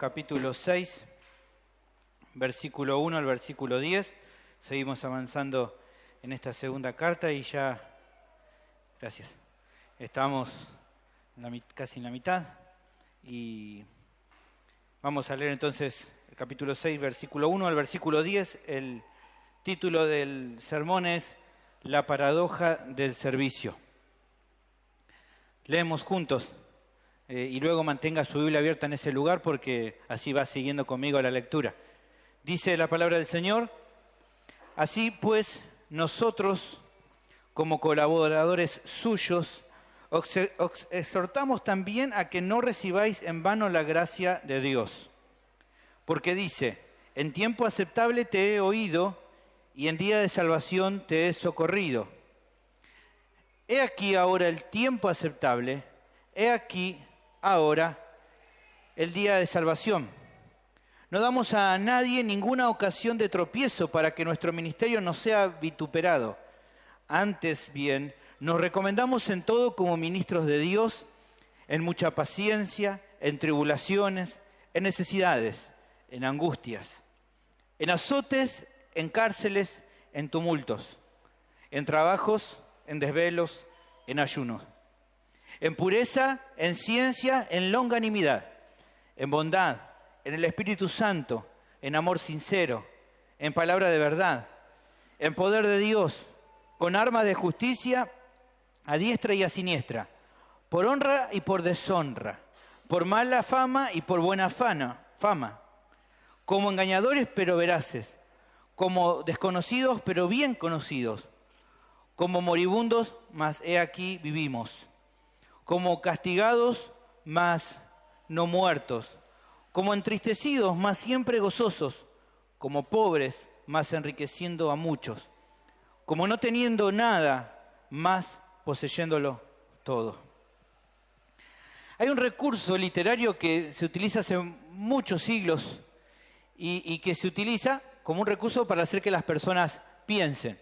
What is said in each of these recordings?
capítulo 6, versículo 1 al versículo 10. Seguimos avanzando en esta segunda carta y ya, gracias, estamos casi en la mitad y vamos a leer entonces el capítulo 6, versículo 1 al versículo 10. El título del sermón es La paradoja del servicio. Leemos juntos y luego mantenga su Biblia abierta en ese lugar porque así va siguiendo conmigo la lectura. Dice la palabra del Señor: así pues, nosotros, como colaboradores suyos, os exhortamos también a que no recibáis en vano la gracia de Dios. Porque dice: en tiempo aceptable te he oído, y en día de salvación te he socorrido. He aquí ahora el tiempo aceptable, he aquí ahora el día de salvación. No damos a nadie ninguna ocasión de tropiezo para que nuestro ministerio no sea vituperado. Antes bien, nos recomendamos en todo como ministros de Dios, en mucha paciencia, en tribulaciones, en necesidades, en angustias, en azotes, en cárceles, en tumultos, en trabajos, en desvelos, en ayunos, en pureza, en ciencia, en longanimidad, en bondad, en el Espíritu Santo, en amor sincero, en palabra de verdad, en poder de Dios, con armas de justicia a diestra y a siniestra, por honra y por deshonra, por mala fama y por buena fama, como engañadores pero veraces, como desconocidos pero bien conocidos, como moribundos, mas he aquí vivimos, como castigados, mas no muertos, como entristecidos, mas siempre gozosos, como pobres, mas enriqueciendo a muchos, como no teniendo nada, mas poseyéndolo todo. Hay un recurso literario que se utiliza hace muchos siglos y que se utiliza como un recurso para hacer que las personas piensen.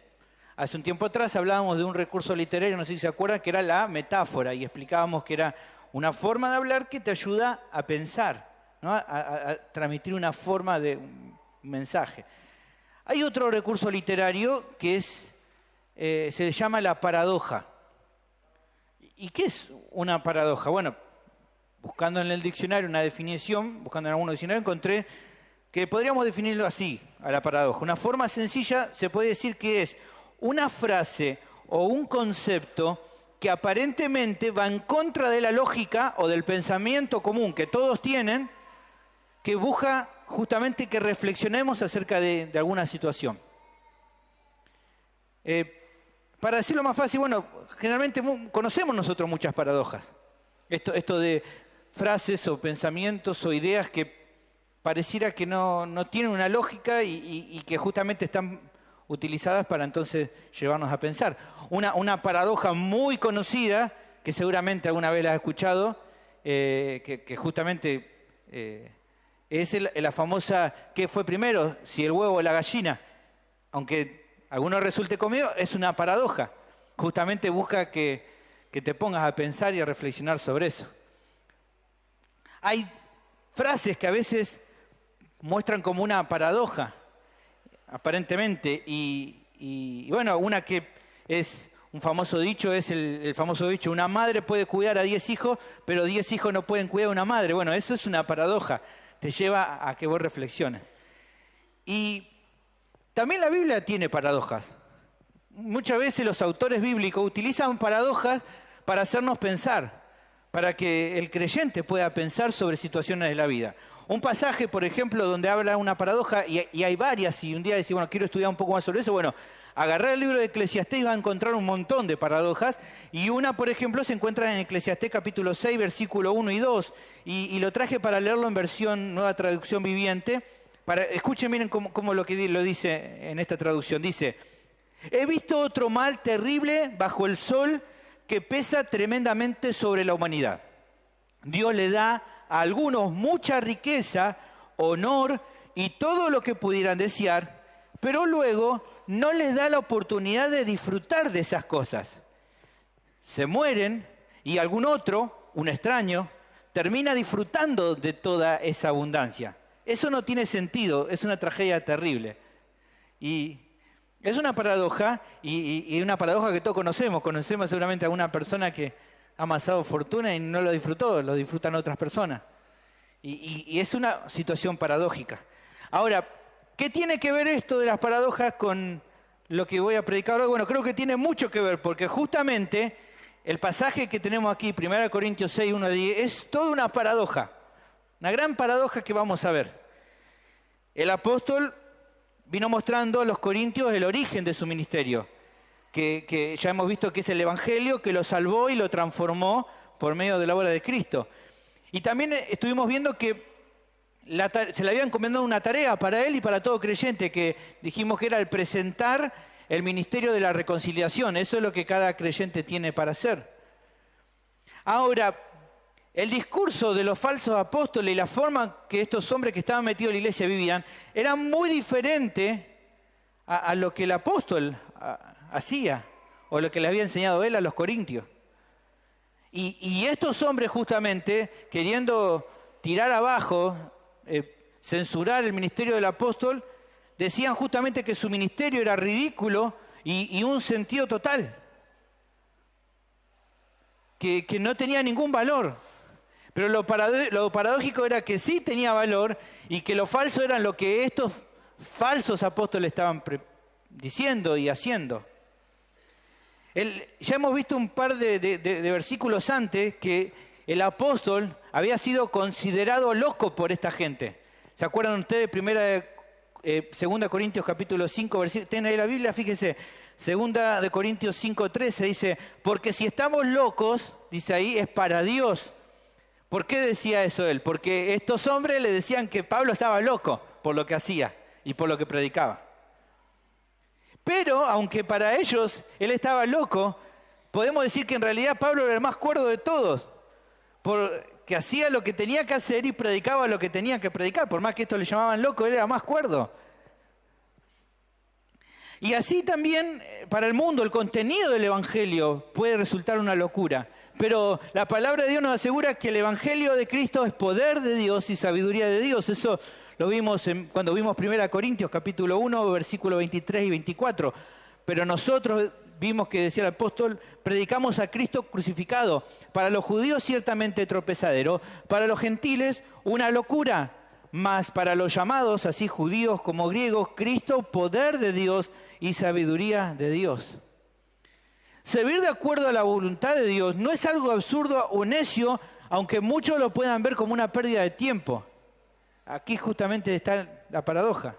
Hace un tiempo atrás hablábamos de un recurso literario, no sé si se acuerdan, que era la metáfora, y explicábamos que era una forma de hablar que te ayuda a pensar, ¿no? a transmitir una forma de un mensaje. Hay otro recurso literario que se llama la paradoja. ¿Y qué es una paradoja? Bueno, buscando en el diccionario una definición, buscando en algunos diccionarios, encontré que podríamos definirlo así, a la paradoja. Una forma sencilla se puede decir que es una frase o un concepto que aparentemente va en contra de la lógica o del pensamiento común que todos tienen, que busca justamente que reflexionemos acerca de alguna situación. Para decirlo más fácil, bueno, generalmente conocemos nosotros muchas paradojas. Esto de frases o pensamientos o ideas que pareciera que no tienen una lógica y que justamente están utilizadas para entonces llevarnos a pensar. Una paradoja muy conocida, que seguramente alguna vez la has escuchado, que justamente es la famosa ¿qué fue primero? Si el huevo o la gallina. Aunque a alguno resulte conmigo, es una paradoja. Justamente busca que te pongas a pensar y a reflexionar sobre eso. Hay frases que a veces muestran como una paradoja, aparentemente, y bueno, una que es un famoso dicho, es el famoso dicho: una madre puede cuidar a 10 hijos, pero 10 hijos no pueden cuidar a una madre. Bueno, eso es una paradoja, te lleva a que vos reflexiones. Y también la Biblia tiene paradojas. Muchas veces los autores bíblicos utilizan paradojas para hacernos pensar, para que el creyente pueda pensar sobre situaciones de la vida. Un pasaje, por ejemplo, donde habla una paradoja, y hay varias, y un día decís, bueno, quiero estudiar un poco más sobre eso, bueno, agarrar el libro de Eclesiastés y va a encontrar un montón de paradojas, y una, por ejemplo, se encuentra en Eclesiastés capítulo 6, versículo 1 y 2, y lo traje para leerlo en versión Nueva Traducción Viviente. Escuchen, miren cómo lo dice en esta traducción. Dice: he visto otro mal terrible bajo el sol que pesa tremendamente sobre la humanidad. Dios le da a algunos mucha riqueza, honor y todo lo que pudieran desear, pero luego no les da la oportunidad de disfrutar de esas cosas. Se mueren y algún otro, un extraño, termina disfrutando de toda esa abundancia. Eso no tiene sentido, es una tragedia terrible. Y es una paradoja, y una paradoja que todos conocemos. Conocemos seguramente a una persona que ha amasado fortuna y no lo disfrutó, lo disfrutan otras personas. Y es una situación paradójica. Ahora, ¿qué tiene que ver esto de las paradojas con lo que voy a predicar hoy? Bueno, creo que tiene mucho que ver, porque justamente el pasaje que tenemos aquí, 1 Corintios 6, 1 a 10, es toda una paradoja, una gran paradoja que vamos a ver. El apóstol vino mostrando a los corintios el origen de su ministerio, que ya hemos visto que es el Evangelio que lo salvó y lo transformó por medio de la obra de Cristo. Y también estuvimos viendo que se le había encomendado una tarea para él y para todo creyente, que dijimos que era el presentar el ministerio de la reconciliación. Eso es lo que cada creyente tiene para hacer. Ahora, el discurso de los falsos apóstoles y la forma que estos hombres que estaban metidos en la iglesia vivían era muy diferente a lo que el apóstol hacía o lo que le había enseñado él a los corintios. Y estos hombres justamente, queriendo tirar abajo, censurar el ministerio del apóstol, decían justamente que su ministerio era ridículo y un sentido total, que no tenía ningún valor. Pero lo paradójico era que sí tenía valor y que lo falso era lo que estos falsos apóstoles estaban diciendo y haciendo. Ya hemos visto un par de versículos antes que el apóstol había sido considerado loco por esta gente. ¿Se acuerdan ustedes? 2 Corintios capítulo 5, versículo, tienen ahí la Biblia, fíjense, 2 Corintios 5, 13 dice, porque si estamos locos, dice ahí, es para Dios. ¿Por qué decía eso él? Porque estos hombres le decían que Pablo estaba loco por lo que hacía y por lo que predicaba. Pero, aunque para ellos él estaba loco, podemos decir que en realidad Pablo era el más cuerdo de todos, porque hacía lo que tenía que hacer y predicaba lo que tenía que predicar. Por más que esto le llamaban loco, él era más cuerdo. Y así también para el mundo el contenido del Evangelio puede resultar una locura. Pero la palabra de Dios nos asegura que el Evangelio de Cristo es poder de Dios y sabiduría de Dios. Eso lo vimos cuando vimos 1 Corintios capítulo 1, versículos 23 y 24. Pero nosotros vimos que decía el apóstol, predicamos a Cristo crucificado. Para los judíos ciertamente tropezadero, para los gentiles una locura. Mas para los llamados, así judíos como griegos, Cristo, poder de Dios y sabiduría de Dios. Servir de acuerdo a la voluntad de Dios no es algo absurdo o necio, aunque muchos lo puedan ver como una pérdida de tiempo. Aquí justamente está la paradoja.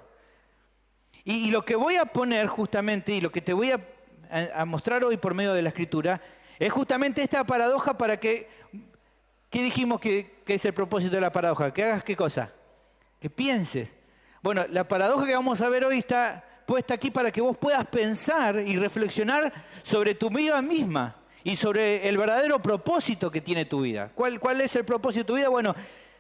Y lo que voy a poner justamente, y lo que te voy a mostrar hoy por medio de la Escritura, es justamente esta paradoja para que... ¿Qué dijimos que es el propósito de la paradoja? ¿Que hagas qué cosa? Que pienses. Bueno, la paradoja que vamos a ver hoy está puesta aquí para que vos puedas pensar y reflexionar sobre tu vida misma y sobre el verdadero propósito que tiene tu vida. ¿Cuál es el propósito de tu vida? Bueno,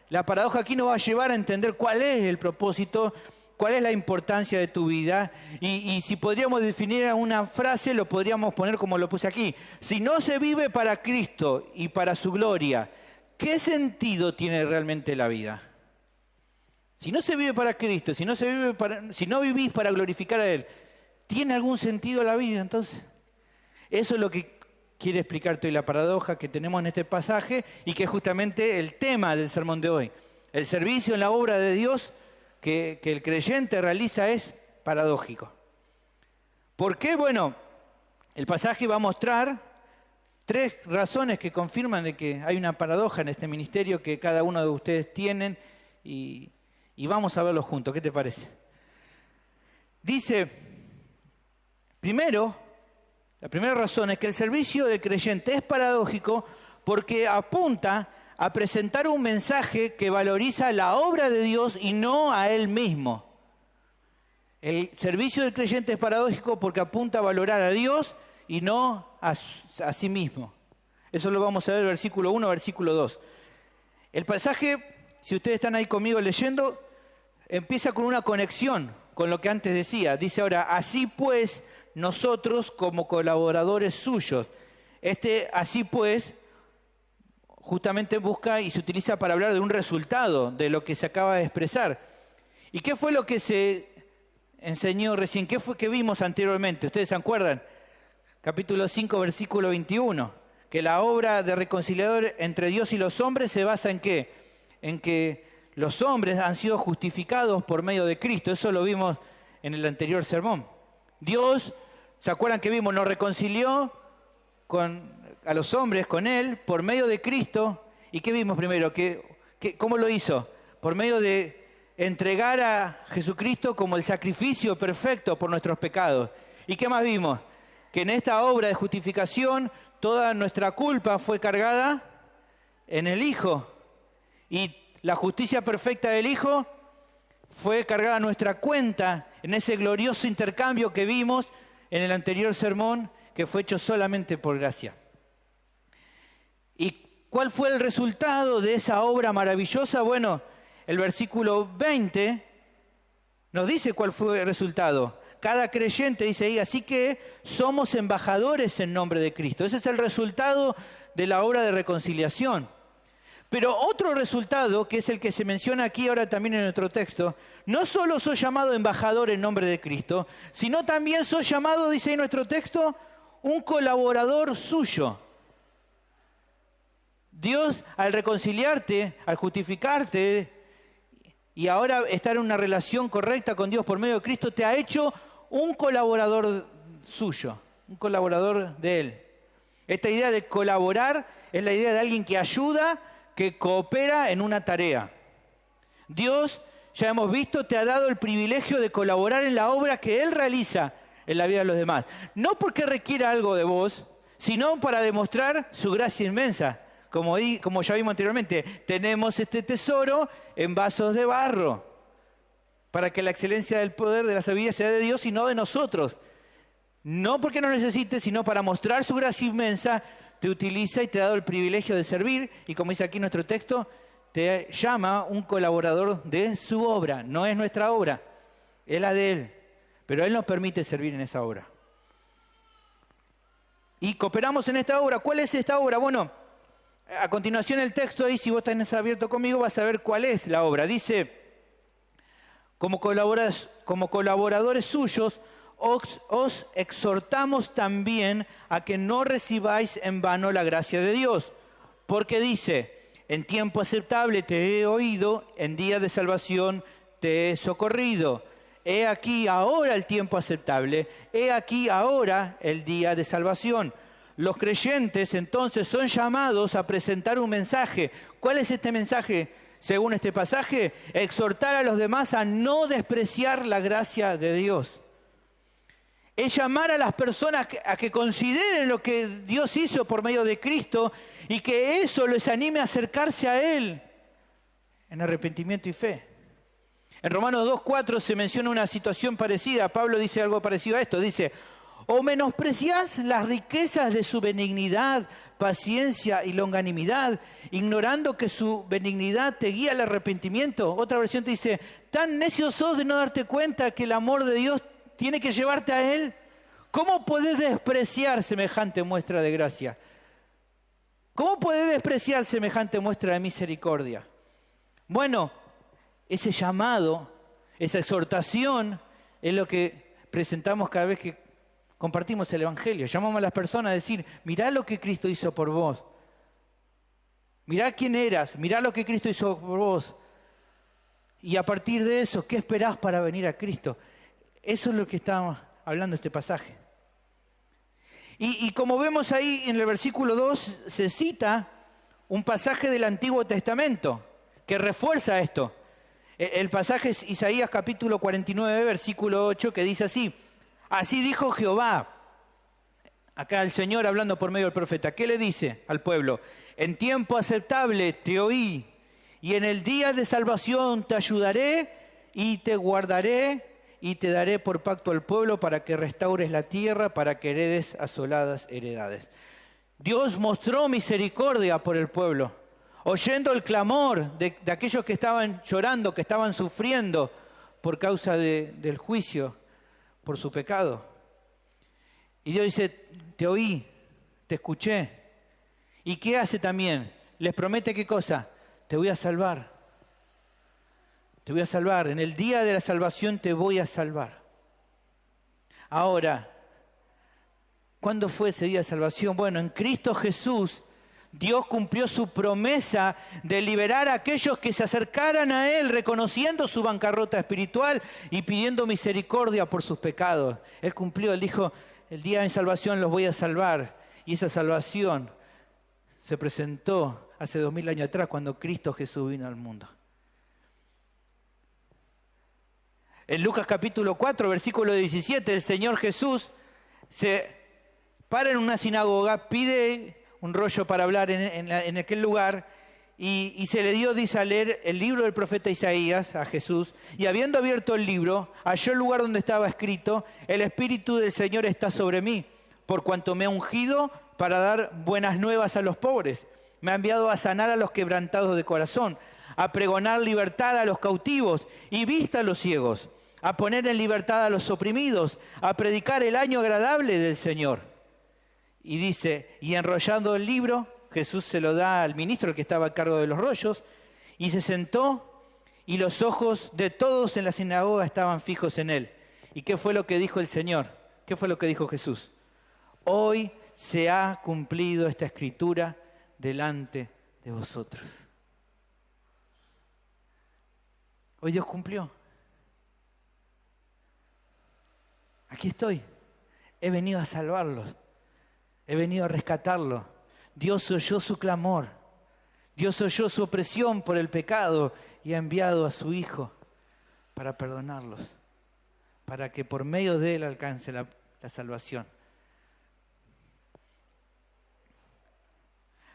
la paradoja aquí nos va a llevar a entender cuál es el propósito, cuál es la importancia de tu vida. Y si podríamos definir una frase, lo podríamos poner como lo puse aquí. Si no se vive para Cristo y para su gloria, ¿qué sentido tiene realmente la vida? Si no se vive para Cristo, si no vivís para glorificar a Él, ¿tiene algún sentido la vida entonces? Eso es lo que quiere explicarte hoy la paradoja que tenemos en este pasaje y que es justamente el tema del sermón de hoy. El servicio en la obra de Dios que el creyente realiza es paradójico. ¿Por qué? Bueno, el pasaje va a mostrar 3 razones que confirman de que hay una paradoja en este ministerio que cada uno de ustedes tienen y vamos a verlo juntos. ¿Qué te parece? Dice, primero, la primera razón es que el servicio del creyente es paradójico porque apunta a presentar un mensaje que valoriza la obra de Dios y no a Él mismo. El servicio del creyente es paradójico porque apunta a valorar a Dios y no a sí mismo. Eso lo vamos a ver versículo 1, versículo 2. El pasaje, si ustedes están ahí conmigo leyendo, empieza con una conexión con lo que antes decía. Dice ahora, así pues, nosotros como colaboradores suyos. Así pues, justamente busca y se utiliza para hablar de un resultado de lo que se acaba de expresar. ¿Y qué fue lo que se enseñó recién? ¿Qué fue que vimos anteriormente? ¿Ustedes se acuerdan? Capítulo 5, versículo 21. Que la obra de reconciliador entre Dios y los hombres se basa ¿en qué? En que los hombres han sido justificados por medio de Cristo. Eso lo vimos en el anterior sermón. Dios, ¿se acuerdan que vimos? Nos reconcilió a los hombres con Él por medio de Cristo. ¿Y qué vimos primero? ¿Cómo lo hizo? Por medio de entregar a Jesucristo como el sacrificio perfecto por nuestros pecados. ¿Y qué más vimos? Que en esta obra de justificación toda nuestra culpa fue cargada en el Hijo. Y la justicia perfecta del Hijo fue cargada a nuestra cuenta en ese glorioso intercambio que vimos en el anterior sermón, que fue hecho solamente por gracia. ¿Y cuál fue el resultado de esa obra maravillosa? Bueno, el versículo 20 nos dice cuál fue el resultado. Cada creyente, dice ahí, así que somos embajadores en nombre de Cristo. Ese es el resultado de la obra de reconciliación. Pero otro resultado, que es el que se menciona aquí ahora también en nuestro texto, no solo sos llamado embajador en nombre de Cristo, sino también sos llamado, dice ahí nuestro texto, un colaborador suyo. Dios, al reconciliarte, al justificarte y ahora estar en una relación correcta con Dios por medio de Cristo, te ha hecho un colaborador suyo, un colaborador de Él. Esta idea de colaborar es la idea de alguien que ayuda, que coopera en una tarea. Dios, ya hemos visto, te ha dado el privilegio de colaborar en la obra que Él realiza en la vida de los demás. No porque requiera algo de vos, sino para demostrar su gracia inmensa. Como ya vimos anteriormente, tenemos este tesoro en vasos de barro, para que la excelencia del poder de la sabiduría sea de Dios y no de nosotros. No porque no necesites, sino para mostrar su gracia inmensa, te utiliza y te ha dado el privilegio de servir, y como dice aquí nuestro texto, te llama un colaborador de su obra. No es nuestra obra, es la de Él, pero Él nos permite servir en esa obra. Y cooperamos en esta obra. ¿Cuál es esta obra? Bueno, a continuación el texto ahí, si vos tenés abierto conmigo, vas a ver cuál es la obra. Dice, como colaboradores suyos, os exhortamos también a que no recibáis en vano la gracia de Dios. Porque dice, en tiempo aceptable te he oído, en día de salvación te he socorrido. He aquí ahora el tiempo aceptable, he aquí ahora el día de salvación. Los creyentes entonces son llamados a presentar un mensaje. ¿Cuál es este mensaje? Según este pasaje, exhortar a los demás a no despreciar la gracia de Dios. Es llamar a las personas a que consideren lo que Dios hizo por medio de Cristo y que eso les anime a acercarse a Él en arrepentimiento y fe. En Romanos 2:4 se menciona una situación parecida. Pablo dice algo parecido a esto. Dice, ¿o menospreciás las riquezas de su benignidad, paciencia y longanimidad, ignorando que su benignidad te guía al arrepentimiento? Otra versión te dice, ¿tan necio sos de no darte cuenta que el amor de Dios tiene que llevarte a Él? ¿Cómo podés despreciar semejante muestra de gracia? ¿Cómo podés despreciar semejante muestra de misericordia? Bueno, ese llamado, esa exhortación es lo que presentamos cada vez que compartimos el Evangelio. Llamamos a las personas a decir, mirá lo que Cristo hizo por vos. Mirá quién eras, mirá lo que Cristo hizo por vos. Y a partir de eso, ¿qué esperás para venir a Cristo? Eso es lo que estamos hablando este pasaje. Y como vemos ahí en el versículo 2, se cita un pasaje del Antiguo Testamento que refuerza esto. El pasaje es Isaías capítulo 49, versículo 8, que dice así, así dijo Jehová, acá el Señor hablando por medio del profeta, ¿qué le dice al pueblo? En tiempo aceptable te oí, y en el día de salvación te ayudaré y te guardaré y te daré por pacto al pueblo para que restaures la tierra, para que heredes asoladas heredades. Dios mostró misericordia por el pueblo, oyendo el clamor de aquellos que estaban llorando, que estaban sufriendo por causa del juicio por su pecado. Y Dios dice, te oí, te escuché. ¿Y qué hace también? les promete ¿qué cosa? Te voy a salvar. Te voy a salvar. En el día de la salvación te voy a salvar. Ahora, ¿cuándo fue ese día de salvación? Bueno, en Cristo Jesús, Dios cumplió su promesa de liberar a aquellos que se acercaran a Él, reconociendo su bancarrota espiritual y pidiendo misericordia por sus pecados. Él cumplió, Él dijo, el día de salvación los voy a salvar. Y esa salvación se presentó hace 2000 años atrás cuando Cristo Jesús vino al mundo. En Lucas capítulo 4, versículo 17, el Señor Jesús se para en una sinagoga, pide un rollo para hablar en aquel lugar y se le dio, dice, a leer el libro del profeta Isaías a Jesús. Y habiendo abierto el libro, halló el lugar donde estaba escrito, el Espíritu del Señor está sobre mí, por cuanto me ha ungido para dar buenas nuevas a los pobres. Me ha enviado a sanar a los quebrantados de corazón, a pregonar libertad a los cautivos y vista a los ciegos, a poner en libertad a los oprimidos, a predicar el año agradable del Señor. Y dice, y enrollando el libro, Jesús se lo da al ministro, el que estaba a cargo de los rollos, y se sentó, y los ojos de todos en la sinagoga estaban fijos en él. ¿Y qué fue lo que dijo el Señor? ¿Qué fue lo que dijo Jesús? Hoy se ha cumplido esta escritura delante de vosotros. Hoy Dios cumplió. Aquí estoy. He venido a salvarlos. He venido a rescatarlos. Dios oyó su clamor. Dios oyó su opresión por el pecado y ha enviado a su Hijo para perdonarlos, para que por medio de Él alcance la salvación.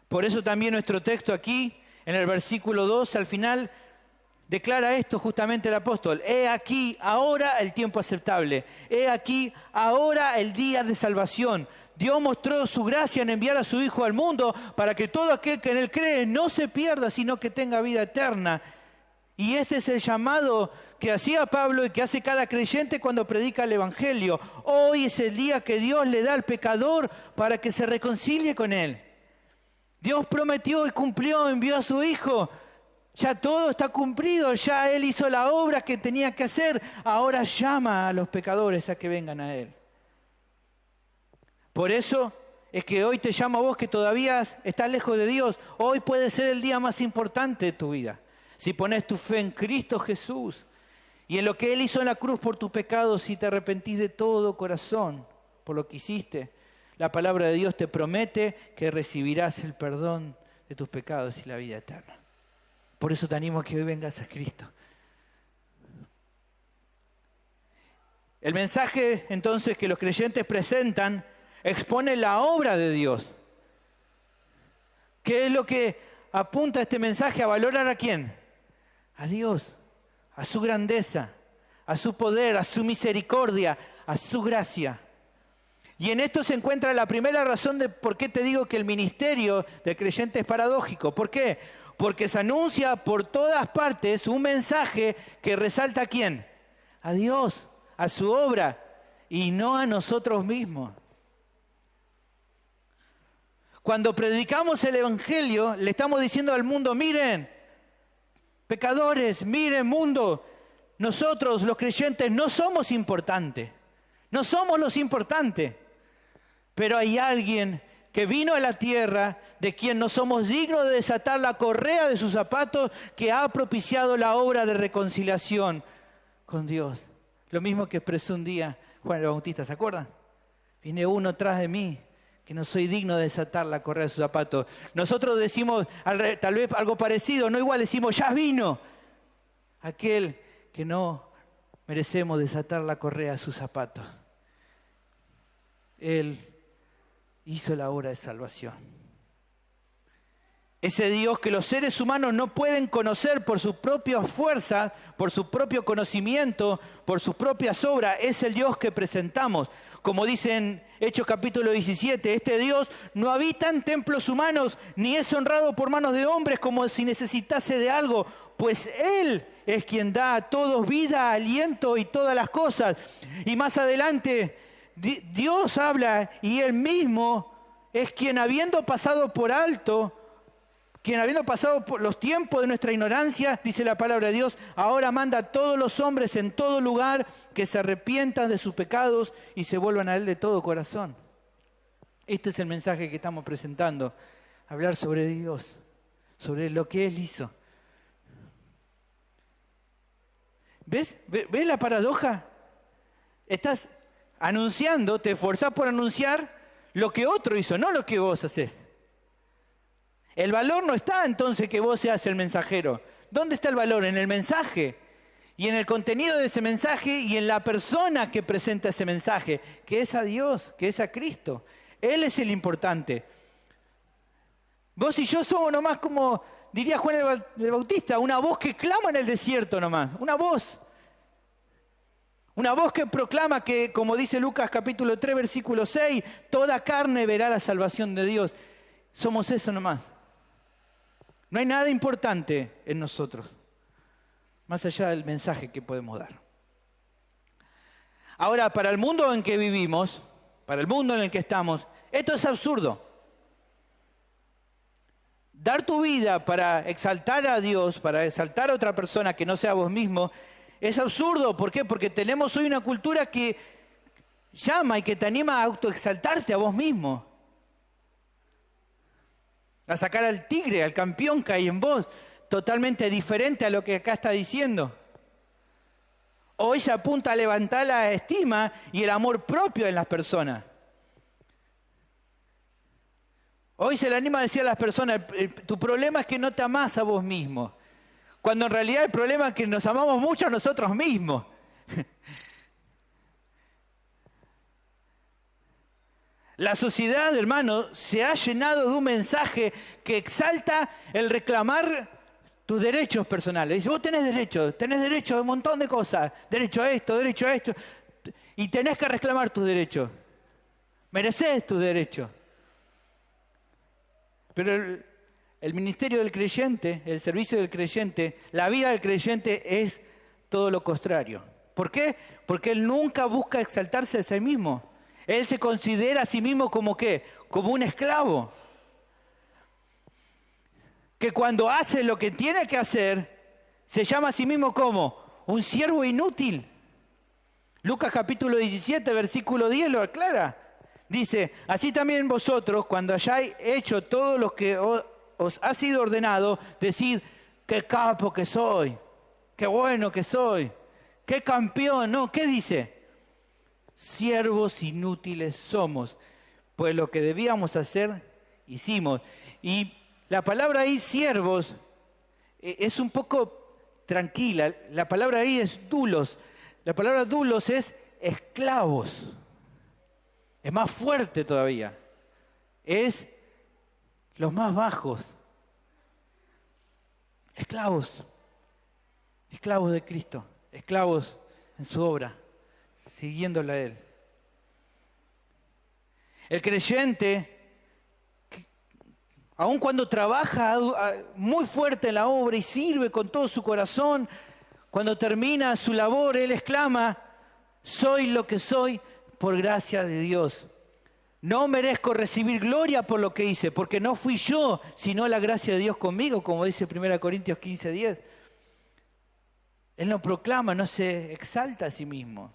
Por eso también nuestro texto aquí, en el versículo 2, al final, declara esto justamente el apóstol. He aquí ahora el tiempo aceptable. He aquí ahora el día de salvación. Dios mostró su gracia en enviar a su Hijo al mundo para que todo aquel que en Él cree no se pierda, sino que tenga vida eterna. Y este es el llamado que hacía Pablo y que hace cada creyente cuando predica el Evangelio. Hoy es el día que Dios le da al pecador para que se reconcilie con Él. Dios prometió y cumplió, envió a su Hijo. Ya todo está cumplido, ya Él hizo la obra que tenía que hacer. Ahora llama a los pecadores a que vengan a Él. Por eso es que hoy te llamo a vos que todavía estás lejos de Dios. Hoy puede ser el día más importante de tu vida. Si pones tu fe en Cristo Jesús y en lo que Él hizo en la cruz por tus pecados, si te arrepentís de todo corazón por lo que hiciste, la palabra de Dios te promete que recibirás el perdón de tus pecados y la vida eterna. Por eso te animo a que hoy vengas a Cristo. El mensaje entonces que los creyentes presentan expone la obra de Dios. ¿Qué es lo que apunta este mensaje? A valorar a ¿quién? A Dios, a su grandeza, a su poder, a su misericordia, a su gracia. Y en esto se encuentra la primera razón de por qué te digo que el ministerio del creyente es paradójico. ¿Por qué? Porque se anuncia por todas partes un mensaje que resalta a ¿quién? A Dios, a su obra y no a nosotros mismos. Cuando predicamos el Evangelio, le estamos diciendo al mundo, miren, pecadores, miren mundo, nosotros los creyentes no somos importantes, no somos los importantes. Pero hay alguien que vino a la tierra, de quien no somos dignos de desatar la correa de sus zapatos, que ha propiciado la obra de reconciliación con Dios. Lo mismo que expresó un día Juan el Bautista, ¿se acuerdan? Viene uno tras de mí, que no soy digno de desatar la correa de sus zapatos. Nosotros decimos tal vez algo parecido, no igual, decimos, ya vino aquel que no merecemos desatar la correa de sus zapatos. Él hizo la obra de salvación. Ese Dios que los seres humanos no pueden conocer por sus propias fuerzas, por su propio conocimiento, por sus propias obras, es el Dios que presentamos. Como dice en Hechos capítulo 17, este Dios no habita en templos humanos, ni es honrado por manos de hombres como si necesitase de algo, pues Él es quien da a todos vida, aliento y todas las cosas. Y más adelante Dios habla y Él mismo es quien, habiendo pasado por alto quien habiendo pasado por los tiempos de nuestra ignorancia, dice la palabra de Dios, ahora manda a todos los hombres en todo lugar que se arrepientan de sus pecados y se vuelvan a Él de todo corazón. Este es el mensaje que estamos presentando, hablar sobre Dios, sobre lo que Él hizo. ¿Ves la paradoja? Estás anunciando, te esforzás por anunciar lo que otro hizo, no lo que vos haces. El valor no está entonces que vos seas el mensajero. ¿Dónde está el valor? En el mensaje y en el contenido de ese mensaje y en la persona que presenta ese mensaje, que es a Dios, que es a Cristo. Él es el importante. Vos y yo somos nomás como, diría Juan el Bautista, una voz que clama en el desierto nomás, una voz. Una voz que proclama que, como dice Lucas capítulo 3, versículo 6, toda carne verá la salvación de Dios. Somos eso nomás. No hay nada importante en nosotros, más allá del mensaje que podemos dar. Ahora, para el mundo en que vivimos, para el mundo en el que estamos, esto es absurdo. Dar tu vida para exaltar a Dios, para exaltar a otra persona que no sea vos mismo, es absurdo. ¿Por qué? Porque tenemos hoy una cultura que llama y que te anima a autoexaltarte a vos mismo. A sacar al tigre, al campeón que hay en vos, totalmente diferente a lo que acá está diciendo. Hoy se apunta a levantar la estima y el amor propio en las personas. Hoy se le anima a decir a las personas, tu problema es que no te amás a vos mismo. Cuando en realidad el problema es que nos amamos mucho a nosotros mismos. La sociedad, hermano, se ha llenado de un mensaje que exalta el reclamar tus derechos personales. Dice, vos tenés derecho a un montón de cosas, derecho a esto, y tenés que reclamar tus derechos. Merecés tus derechos. Pero el ministerio del creyente, el servicio del creyente, la vida del creyente es todo lo contrario. ¿Por qué? Porque él nunca busca exaltarse a sí mismo. Él se considera a sí mismo como ¿qué? Como un esclavo. Que cuando hace lo que tiene que hacer, se llama a sí mismo como un siervo inútil. Lucas capítulo 17, versículo 10 lo aclara. Dice, así también vosotros, cuando hayáis hecho todo lo que os ha sido ordenado, decid, qué capo que soy, qué bueno que soy, qué campeón, ¿no? ¿Qué dice? Siervos inútiles somos, pues lo que debíamos hacer, hicimos. Y la palabra ahí, siervos, es un poco tranquila. La palabra ahí es dulos. La palabra dulos es esclavos. Es más fuerte todavía. Es los más bajos. Esclavos. Esclavos de Cristo. Esclavos en su obra. Siguiéndole a Él. El creyente, aun cuando trabaja muy fuerte en la obra y sirve con todo su corazón, cuando termina su labor, él exclama, soy lo que soy por gracia de Dios. No merezco recibir gloria por lo que hice, porque no fui yo, sino la gracia de Dios conmigo, como dice 1 Corintios 15:10. Él no proclama, no se exalta a sí mismo.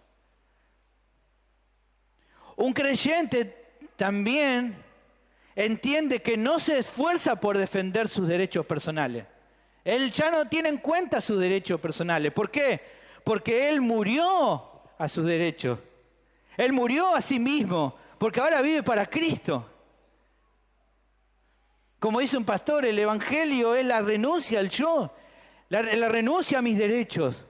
Un creyente también entiende que no se esfuerza por defender sus derechos personales. Él ya no tiene en cuenta sus derechos personales. ¿Por qué? Porque él murió a sus derechos. Él murió a sí mismo, porque ahora vive para Cristo. Como dice un pastor, el evangelio es la renuncia al yo, la renuncia a mis derechos.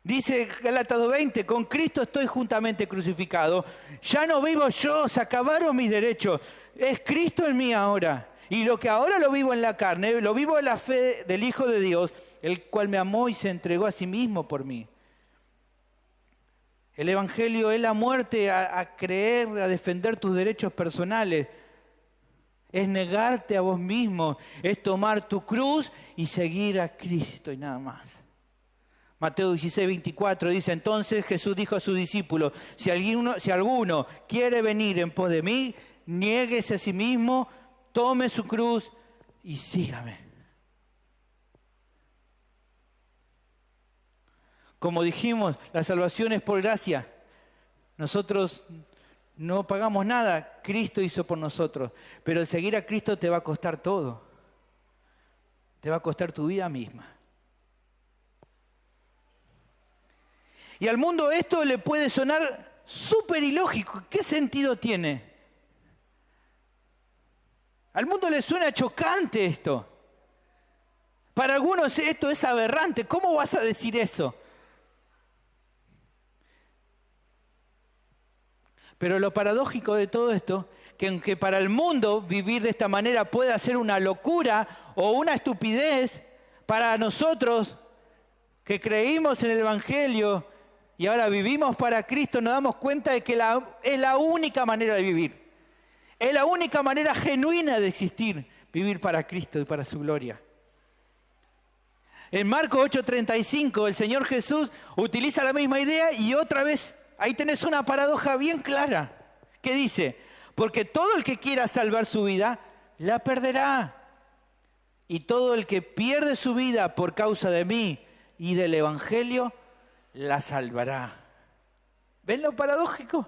Dice Gálatas 2:20, con Cristo estoy juntamente crucificado. Ya no vivo yo, se acabaron mis derechos. Es Cristo en mí ahora. Y lo que ahora lo vivo en la carne, lo vivo en la fe del Hijo de Dios, el cual me amó y se entregó a sí mismo por mí. El evangelio es la muerte a creer, a defender tus derechos personales. Es negarte a vos mismo, es tomar tu cruz y seguir a Cristo y nada más. Mateo 16:24 dice, entonces Jesús dijo a sus discípulos, si alguno quiere venir en pos de mí, niéguese a sí mismo, tome su cruz y sígame. Como dijimos, la salvación es por gracia. Nosotros no pagamos nada, Cristo hizo por nosotros. Pero el seguir a Cristo te va a costar todo. Te va a costar tu vida misma. Y al mundo esto le puede sonar súper ilógico. ¿Qué sentido tiene? Al mundo le suena chocante esto. Para algunos esto es aberrante. ¿Cómo vas a decir eso? Pero lo paradójico de todo esto, que aunque para el mundo vivir de esta manera pueda ser una locura o una estupidez, para nosotros que creímos en el Evangelio y ahora vivimos para Cristo, nos damos cuenta de que es la única manera de vivir. Es la única manera genuina de existir, vivir para Cristo y para su gloria. En Marcos 8:35 el Señor Jesús utiliza la misma idea y otra vez ahí tenés una paradoja bien clara que dice, porque todo el que quiera salvar su vida, la perderá. Y todo el que pierde su vida por causa de mí y del Evangelio, la salvará. ¿Ven lo paradójico?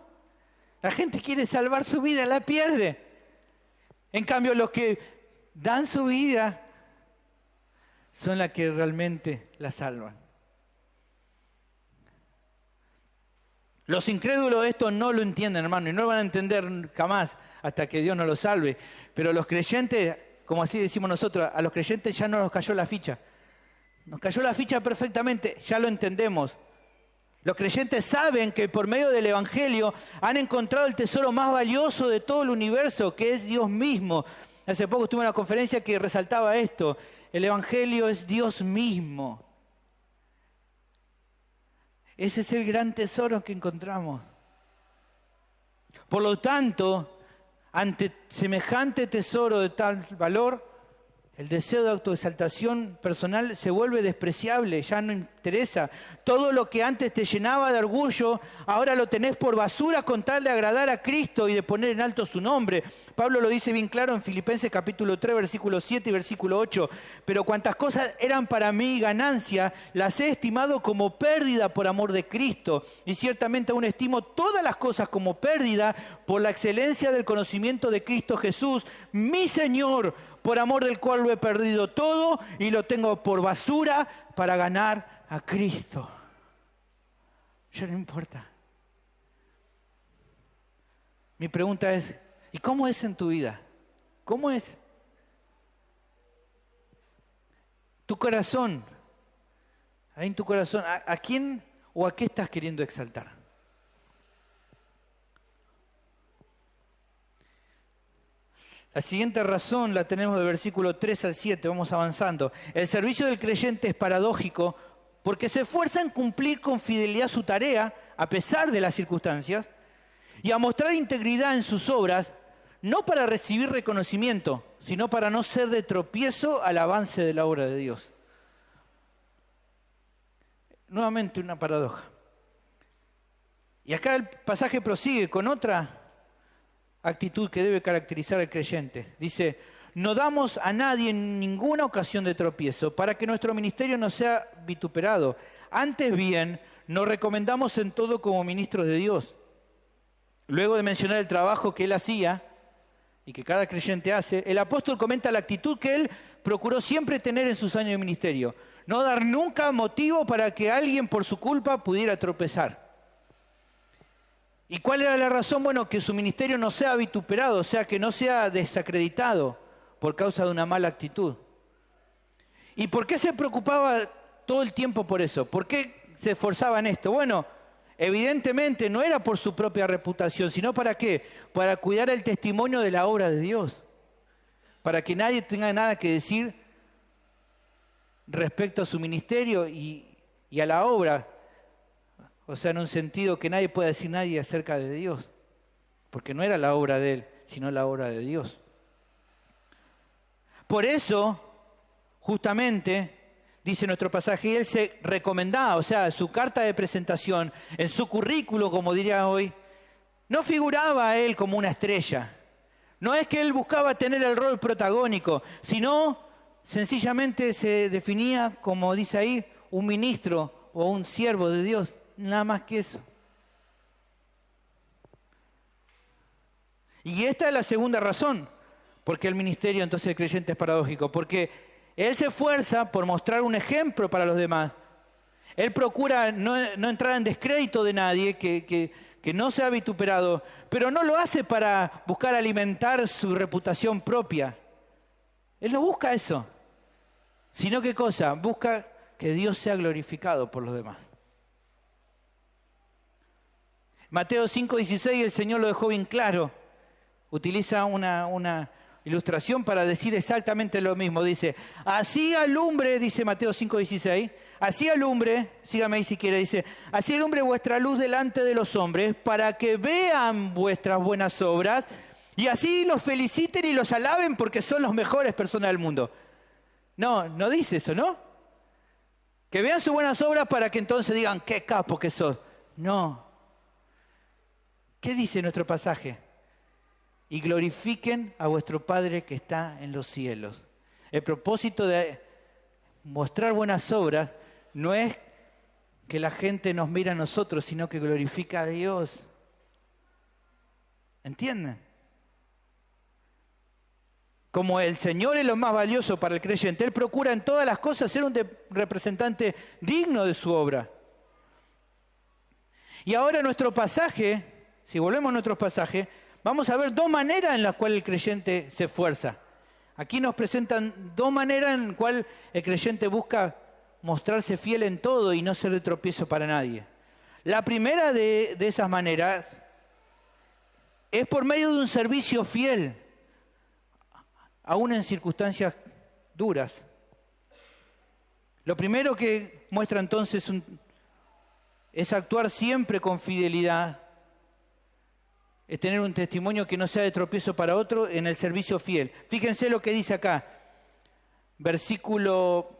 La gente quiere salvar su vida, la pierde. En cambio, los que dan su vida son los que realmente la salvan. Los incrédulos esto no lo entienden, hermano, y no lo van a entender jamás hasta que Dios nos lo salve. Pero los creyentes, como así decimos nosotros, a los creyentes ya no nos cayó la ficha. Nos cayó la ficha perfectamente, ya lo entendemos. Los creyentes saben que por medio del Evangelio han encontrado el tesoro más valioso de todo el universo, que es Dios mismo. Hace poco estuve en una conferencia que resaltaba esto. El Evangelio es Dios mismo. Ese es el gran tesoro que encontramos. Por lo tanto, ante semejante tesoro de tal valor, el deseo de autoexaltación personal se vuelve despreciable, ya no interesa. Todo lo que antes te llenaba de orgullo, ahora lo tenés por basura con tal de agradar a Cristo y de poner en alto su nombre. Pablo lo dice bien claro en Filipenses capítulo 3, versículo 7 y versículo 8. Pero cuantas cosas eran para mí ganancia, las he estimado como pérdida por amor de Cristo. Y ciertamente aún estimo todas las cosas como pérdida por la excelencia del conocimiento de Cristo Jesús, mi Señor, por amor del cual lo he perdido todo y lo tengo por basura para ganar a Cristo. Ya no importa. Mi pregunta es, ¿y cómo es en tu vida? ¿Cómo es? Tu corazón, ahí en tu corazón, ¿a quién o a qué estás queriendo exaltar? La siguiente razón la tenemos del versículo 3 al 7, vamos avanzando. El servicio del creyente es paradójico porque se esfuerza en cumplir con fidelidad su tarea, a pesar de las circunstancias, y a mostrar integridad en sus obras, no para recibir reconocimiento, sino para no ser de tropiezo al avance de la obra de Dios. Nuevamente una paradoja. Y acá el pasaje prosigue con otra actitud que debe caracterizar al creyente. Dice, no damos a nadie en ninguna ocasión de tropiezo para que nuestro ministerio no sea vituperado. Antes bien, nos recomendamos en todo como ministros de Dios. Luego de mencionar el trabajo que él hacía y que cada creyente hace, el apóstol comenta la actitud que él procuró siempre tener en sus años de ministerio. No dar nunca motivo para que alguien por su culpa pudiera tropezar. ¿Y cuál era la razón? Bueno, que su ministerio no sea vituperado, o sea, que no sea desacreditado por causa de una mala actitud. ¿Y por qué se preocupaba todo el tiempo por eso? ¿Por qué se esforzaba en esto? Bueno, evidentemente no era por su propia reputación, sino ¿para qué? Para cuidar el testimonio de la obra de Dios. Para que nadie tenga nada que decir respecto a su ministerio y a la obra. O sea, en un sentido que nadie pueda decir nadie acerca de Dios. Porque no era la obra de él, sino la obra de Dios. Por eso, justamente, dice nuestro pasaje, él se recomendaba, o sea, su carta de presentación, en su currículo, como diría hoy, no figuraba a él como una estrella. No es que él buscaba tener el rol protagónico, sino sencillamente se definía, como dice ahí, un ministro o un siervo de Dios, nada más que eso. Y esta es la segunda razón, porque el ministerio entonces del creyente es paradójico, porque él se esfuerza por mostrar un ejemplo para los demás. Él procura no entrar en descrédito de nadie, que no sea vituperado, pero no lo hace para buscar alimentar su reputación propia. Él no busca eso, sino ¿qué cosa? Busca que Dios sea glorificado por los demás. Mateo 5:16, el Señor lo dejó bien claro. Utiliza una ilustración para decir exactamente lo mismo. Dice, así alumbre, dice Mateo 5:16, así alumbre, sígame ahí si quiere, dice, así alumbre vuestra luz delante de los hombres para que vean vuestras buenas obras y así los feliciten y los alaben porque son las mejores personas del mundo. No dice eso, ¿no? Que vean sus buenas obras para que entonces digan, qué capo que sos. No. ¿Qué dice nuestro pasaje? Y glorifiquen a vuestro Padre que está en los cielos. El propósito de mostrar buenas obras no es que la gente nos mire a nosotros, sino que glorifica a Dios. ¿Entienden? Como el Señor es lo más valioso para el creyente, Él procura en todas las cosas ser un representante digno de su obra. Y ahora nuestro pasaje, si volvemos a nuestro pasaje, vamos a ver dos maneras en las cuales el creyente se esfuerza. Aquí nos presentan dos maneras en las cuales el creyente busca mostrarse fiel en todo y no ser de tropiezo para nadie. La primera de esas maneras es por medio de un servicio fiel, aún en circunstancias duras. Lo primero que muestra entonces es actuar siempre con fidelidad. Es tener un testimonio que no sea de tropiezo para otro en el servicio fiel. Fíjense lo que dice acá, versículo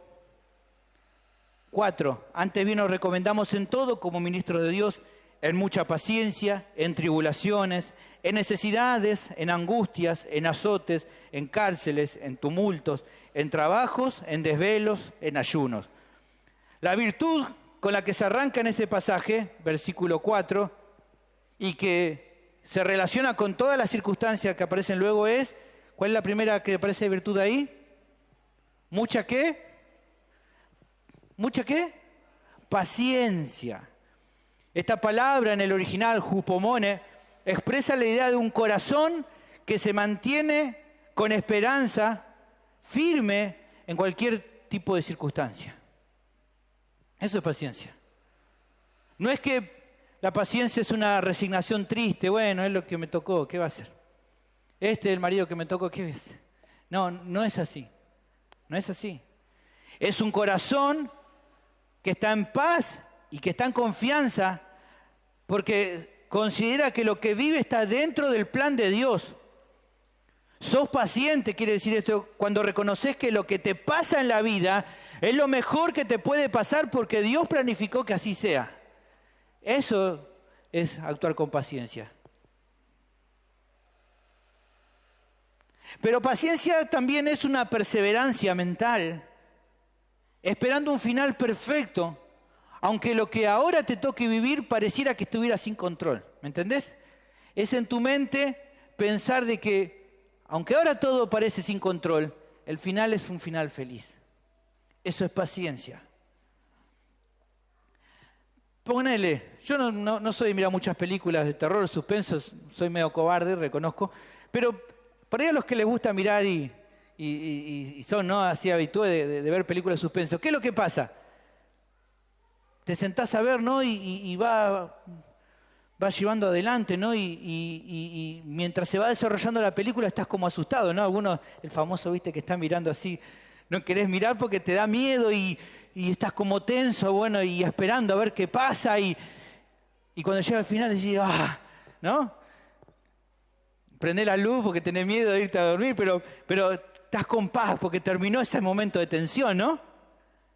4. Antes bien os recomendamos en todo, como ministros de Dios, en mucha paciencia, en tribulaciones, en necesidades, en angustias, en azotes, en cárceles, en tumultos, en trabajos, en desvelos, en ayunos. La virtud con la que se arranca en este pasaje, versículo 4, y que se relaciona con todas las circunstancias que aparecen luego es, ¿cuál es la primera que aparece de virtud ahí? ¿Mucha qué? ¿Mucha qué? Paciencia. Esta palabra en el original, hupomone, expresa la idea de un corazón que se mantiene con esperanza, firme en cualquier tipo de circunstancia. Eso es paciencia. No es que la paciencia es una resignación triste, bueno, es lo que me tocó, ¿qué va a hacer? Este es el marido que me tocó, ¿qué va a hacer? No es así. No es así. Es un corazón que está en paz y que está en confianza porque considera que lo que vive está dentro del plan de Dios. Sos paciente, quiere decir esto, cuando reconoces que lo que te pasa en la vida es lo mejor que te puede pasar porque Dios planificó que así sea. Eso es actuar con paciencia. Pero paciencia también es una perseverancia mental, esperando un final perfecto, aunque lo que ahora te toque vivir pareciera que estuviera sin control. ¿Me entendés? Es en tu mente pensar de que, aunque ahora todo parece sin control, el final es un final feliz. Eso es paciencia. Ponele, yo no soy de mirar muchas películas de terror, suspenso, soy medio cobarde, reconozco, pero por ahí a los que les gusta mirar y son ¿no? así habituados de ver películas de suspenso, ¿qué es lo que pasa? Te sentás a ver, ¿no? Y va llevando adelante, ¿no? Y mientras se va desarrollando la película estás como asustado, ¿no? Algunos, el famoso, viste, que están mirando así, no querés mirar porque te da miedo y estás como tenso, bueno, y esperando a ver qué pasa y cuando llega al final decís, ¿no? Prendés la luz porque tenés miedo de irte a dormir, pero estás con paz porque terminó ese momento de tensión, ¿no?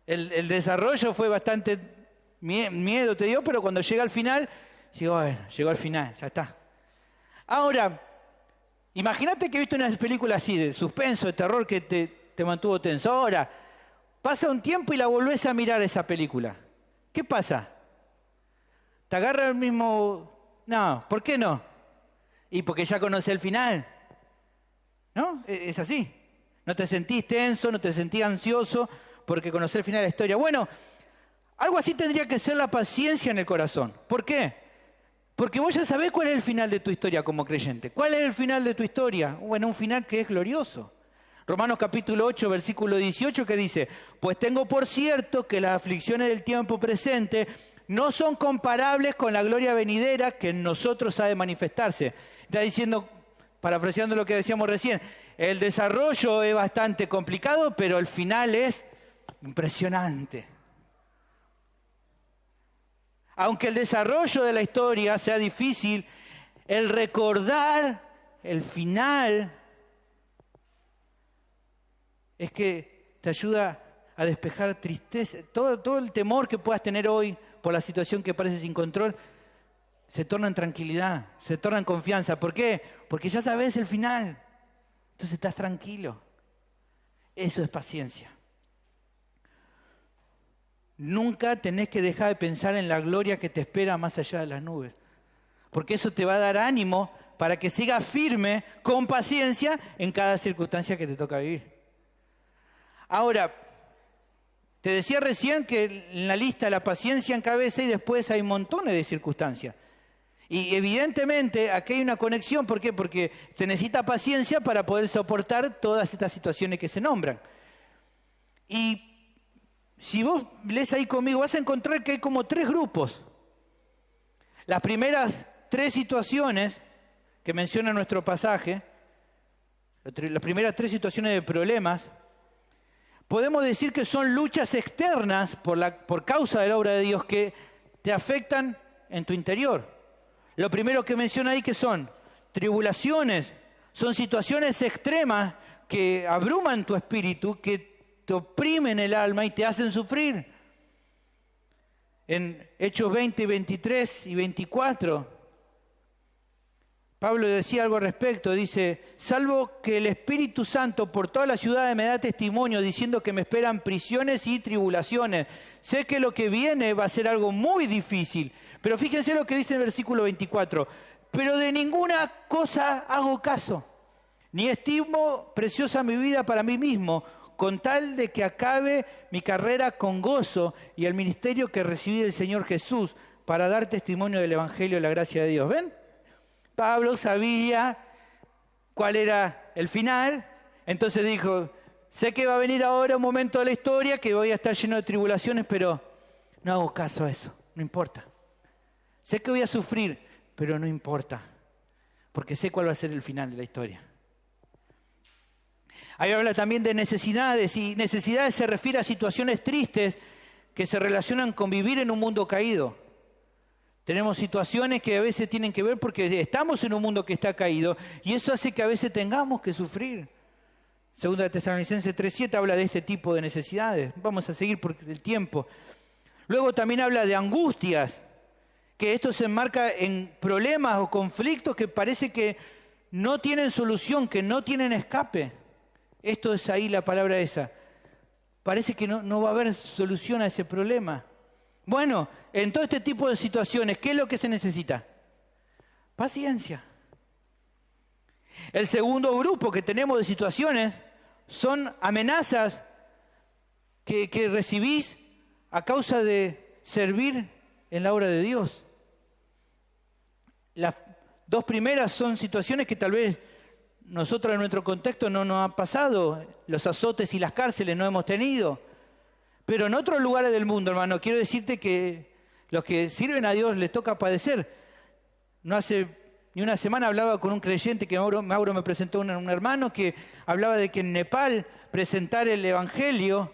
El desarrollo fue bastante miedo te dio, pero cuando llega al final, digo, bueno, llegó al final, ya está. Ahora, Imagínate que viste una película así de suspenso, de terror que te mantuvo tenso. Ahora, pasa un tiempo y la volvés a mirar esa película. ¿Qué pasa? ¿Te agarra el mismo...? No, ¿por qué no? Y porque ya conocés el final. ¿No? Es así. No te sentís tenso, no te sentís ansioso porque conocés el final de la historia. Bueno, algo así tendría que ser la paciencia en el corazón. ¿Por qué? Porque vos ya sabés cuál es el final de tu historia como creyente. ¿Cuál es el final de tu historia? Bueno, un final que es glorioso. Romanos capítulo 8, versículo 18, que dice: pues tengo por cierto que las aflicciones del tiempo presente no son comparables con la gloria venidera que en nosotros ha de manifestarse. Está diciendo, parafraseando lo que decíamos recién, el desarrollo es bastante complicado, pero el final es impresionante. Aunque el desarrollo de la historia sea difícil, el recordar el final es que te ayuda a despejar tristeza. Todo el temor que puedas tener hoy por la situación que parece sin control se torna en tranquilidad, se torna en confianza. ¿Por qué? Porque ya sabes el final. Entonces estás tranquilo. Eso es paciencia. Nunca tenés que dejar de pensar en la gloria que te espera más allá de las nubes. Porque eso te va a dar ánimo para que sigas firme, con paciencia, en cada circunstancia que te toca vivir. Ahora, te decía recién que en la lista la paciencia encabeza y después hay montones de circunstancias. Y evidentemente aquí hay una conexión. ¿Por qué? Porque se necesita paciencia para poder soportar todas estas situaciones que se nombran. Y si vos lees ahí conmigo, vas a encontrar que hay como 3 grupos. Las primeras 3 situaciones que menciona nuestro pasaje, las primeras 3 situaciones de problemas, podemos decir que son luchas externas por causa de la obra de Dios que te afectan en tu interior. Lo primero que menciona ahí que son tribulaciones, son situaciones extremas que abruman tu espíritu, que te oprimen el alma y te hacen sufrir. En Hechos 20, 23 y 24, Pablo decía algo al respecto, dice: salvo que el Espíritu Santo por toda la ciudad me da testimonio diciendo que me esperan prisiones y tribulaciones. Sé que lo que viene va a ser algo muy difícil, pero fíjense lo que dice el versículo 24. Pero de ninguna cosa hago caso, ni estimo preciosa mi vida para mí mismo, con tal de que acabe mi carrera con gozo y el ministerio que recibí del Señor Jesús para dar testimonio del Evangelio de la gracia de Dios. ¿Ven? Pablo sabía cuál era el final, entonces dijo: sé que va a venir ahora un momento de la historia que voy a estar lleno de tribulaciones, pero no hago caso a eso, no importa. Sé que voy a sufrir, pero no importa, porque sé cuál va a ser el final de la historia. Ahí habla también de necesidades, y necesidades se refiere a situaciones tristes que se relacionan con vivir en un mundo caído. Tenemos situaciones que a veces tienen que ver porque estamos en un mundo que está caído y eso hace que a veces tengamos que sufrir. Segunda de Tesalonicenses 3:7 habla de este tipo de necesidades. Vamos a seguir por el tiempo. Luego también habla de angustias, que esto se enmarca en problemas o conflictos que parece que no tienen solución, que no tienen escape. Esto es ahí la palabra esa. Parece que no va a haber solución a ese problema. Bueno, en todo este tipo de situaciones, ¿qué es lo que se necesita? Paciencia. El segundo grupo que tenemos de situaciones son amenazas que recibís a causa de servir en la obra de Dios. Las 2 primeras son situaciones que tal vez nosotros en nuestro contexto no nos ha pasado. Los azotes y las cárceles no hemos tenido. Pero en otros lugares del mundo, hermano, quiero decirte que los que sirven a Dios les toca padecer. No hace ni una semana hablaba con un creyente que Mauro me presentó un hermano que hablaba de que en Nepal presentar el Evangelio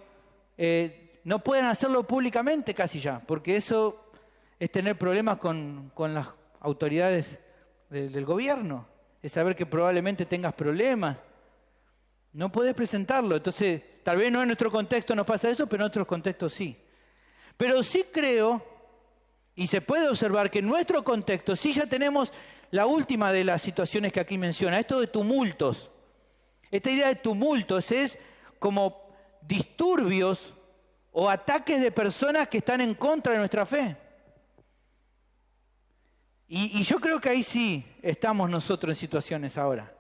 no pueden hacerlo públicamente casi ya, porque eso es tener problemas con las autoridades del gobierno, es saber que probablemente tengas problemas. No podés presentarlo, entonces tal vez no en nuestro contexto nos pasa eso, pero en otros contextos sí. Pero sí creo, y se puede observar que en nuestro contexto sí ya tenemos la última de las situaciones que aquí menciona, esto de tumultos. Esta idea de tumultos es como disturbios o ataques de personas que están en contra de nuestra fe. Y yo creo que ahí sí estamos nosotros en situaciones ahora.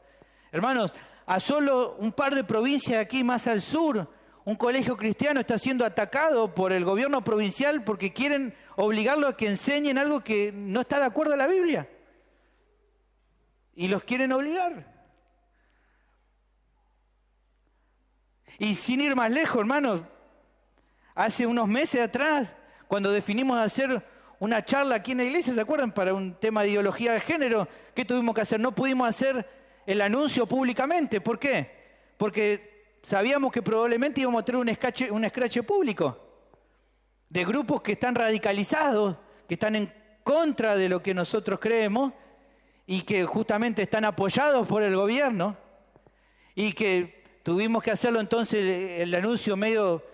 Hermanos, a solo un par de provincias de aquí más al sur, un colegio cristiano está siendo atacado por el gobierno provincial porque quieren obligarlo a que enseñen algo que no está de acuerdo a la Biblia. Y los quieren obligar. Y sin ir más lejos, hermanos, hace unos meses atrás, cuando definimos hacer una charla aquí en la iglesia, ¿se acuerdan? Para un tema de ideología de género, ¿qué tuvimos que hacer? No pudimos hacer el anuncio públicamente. ¿Por qué? Porque sabíamos que probablemente íbamos a tener un escrache público de grupos que están radicalizados, que están en contra de lo que nosotros creemos y que justamente están apoyados por el gobierno y que tuvimos que hacerlo entonces el anuncio medio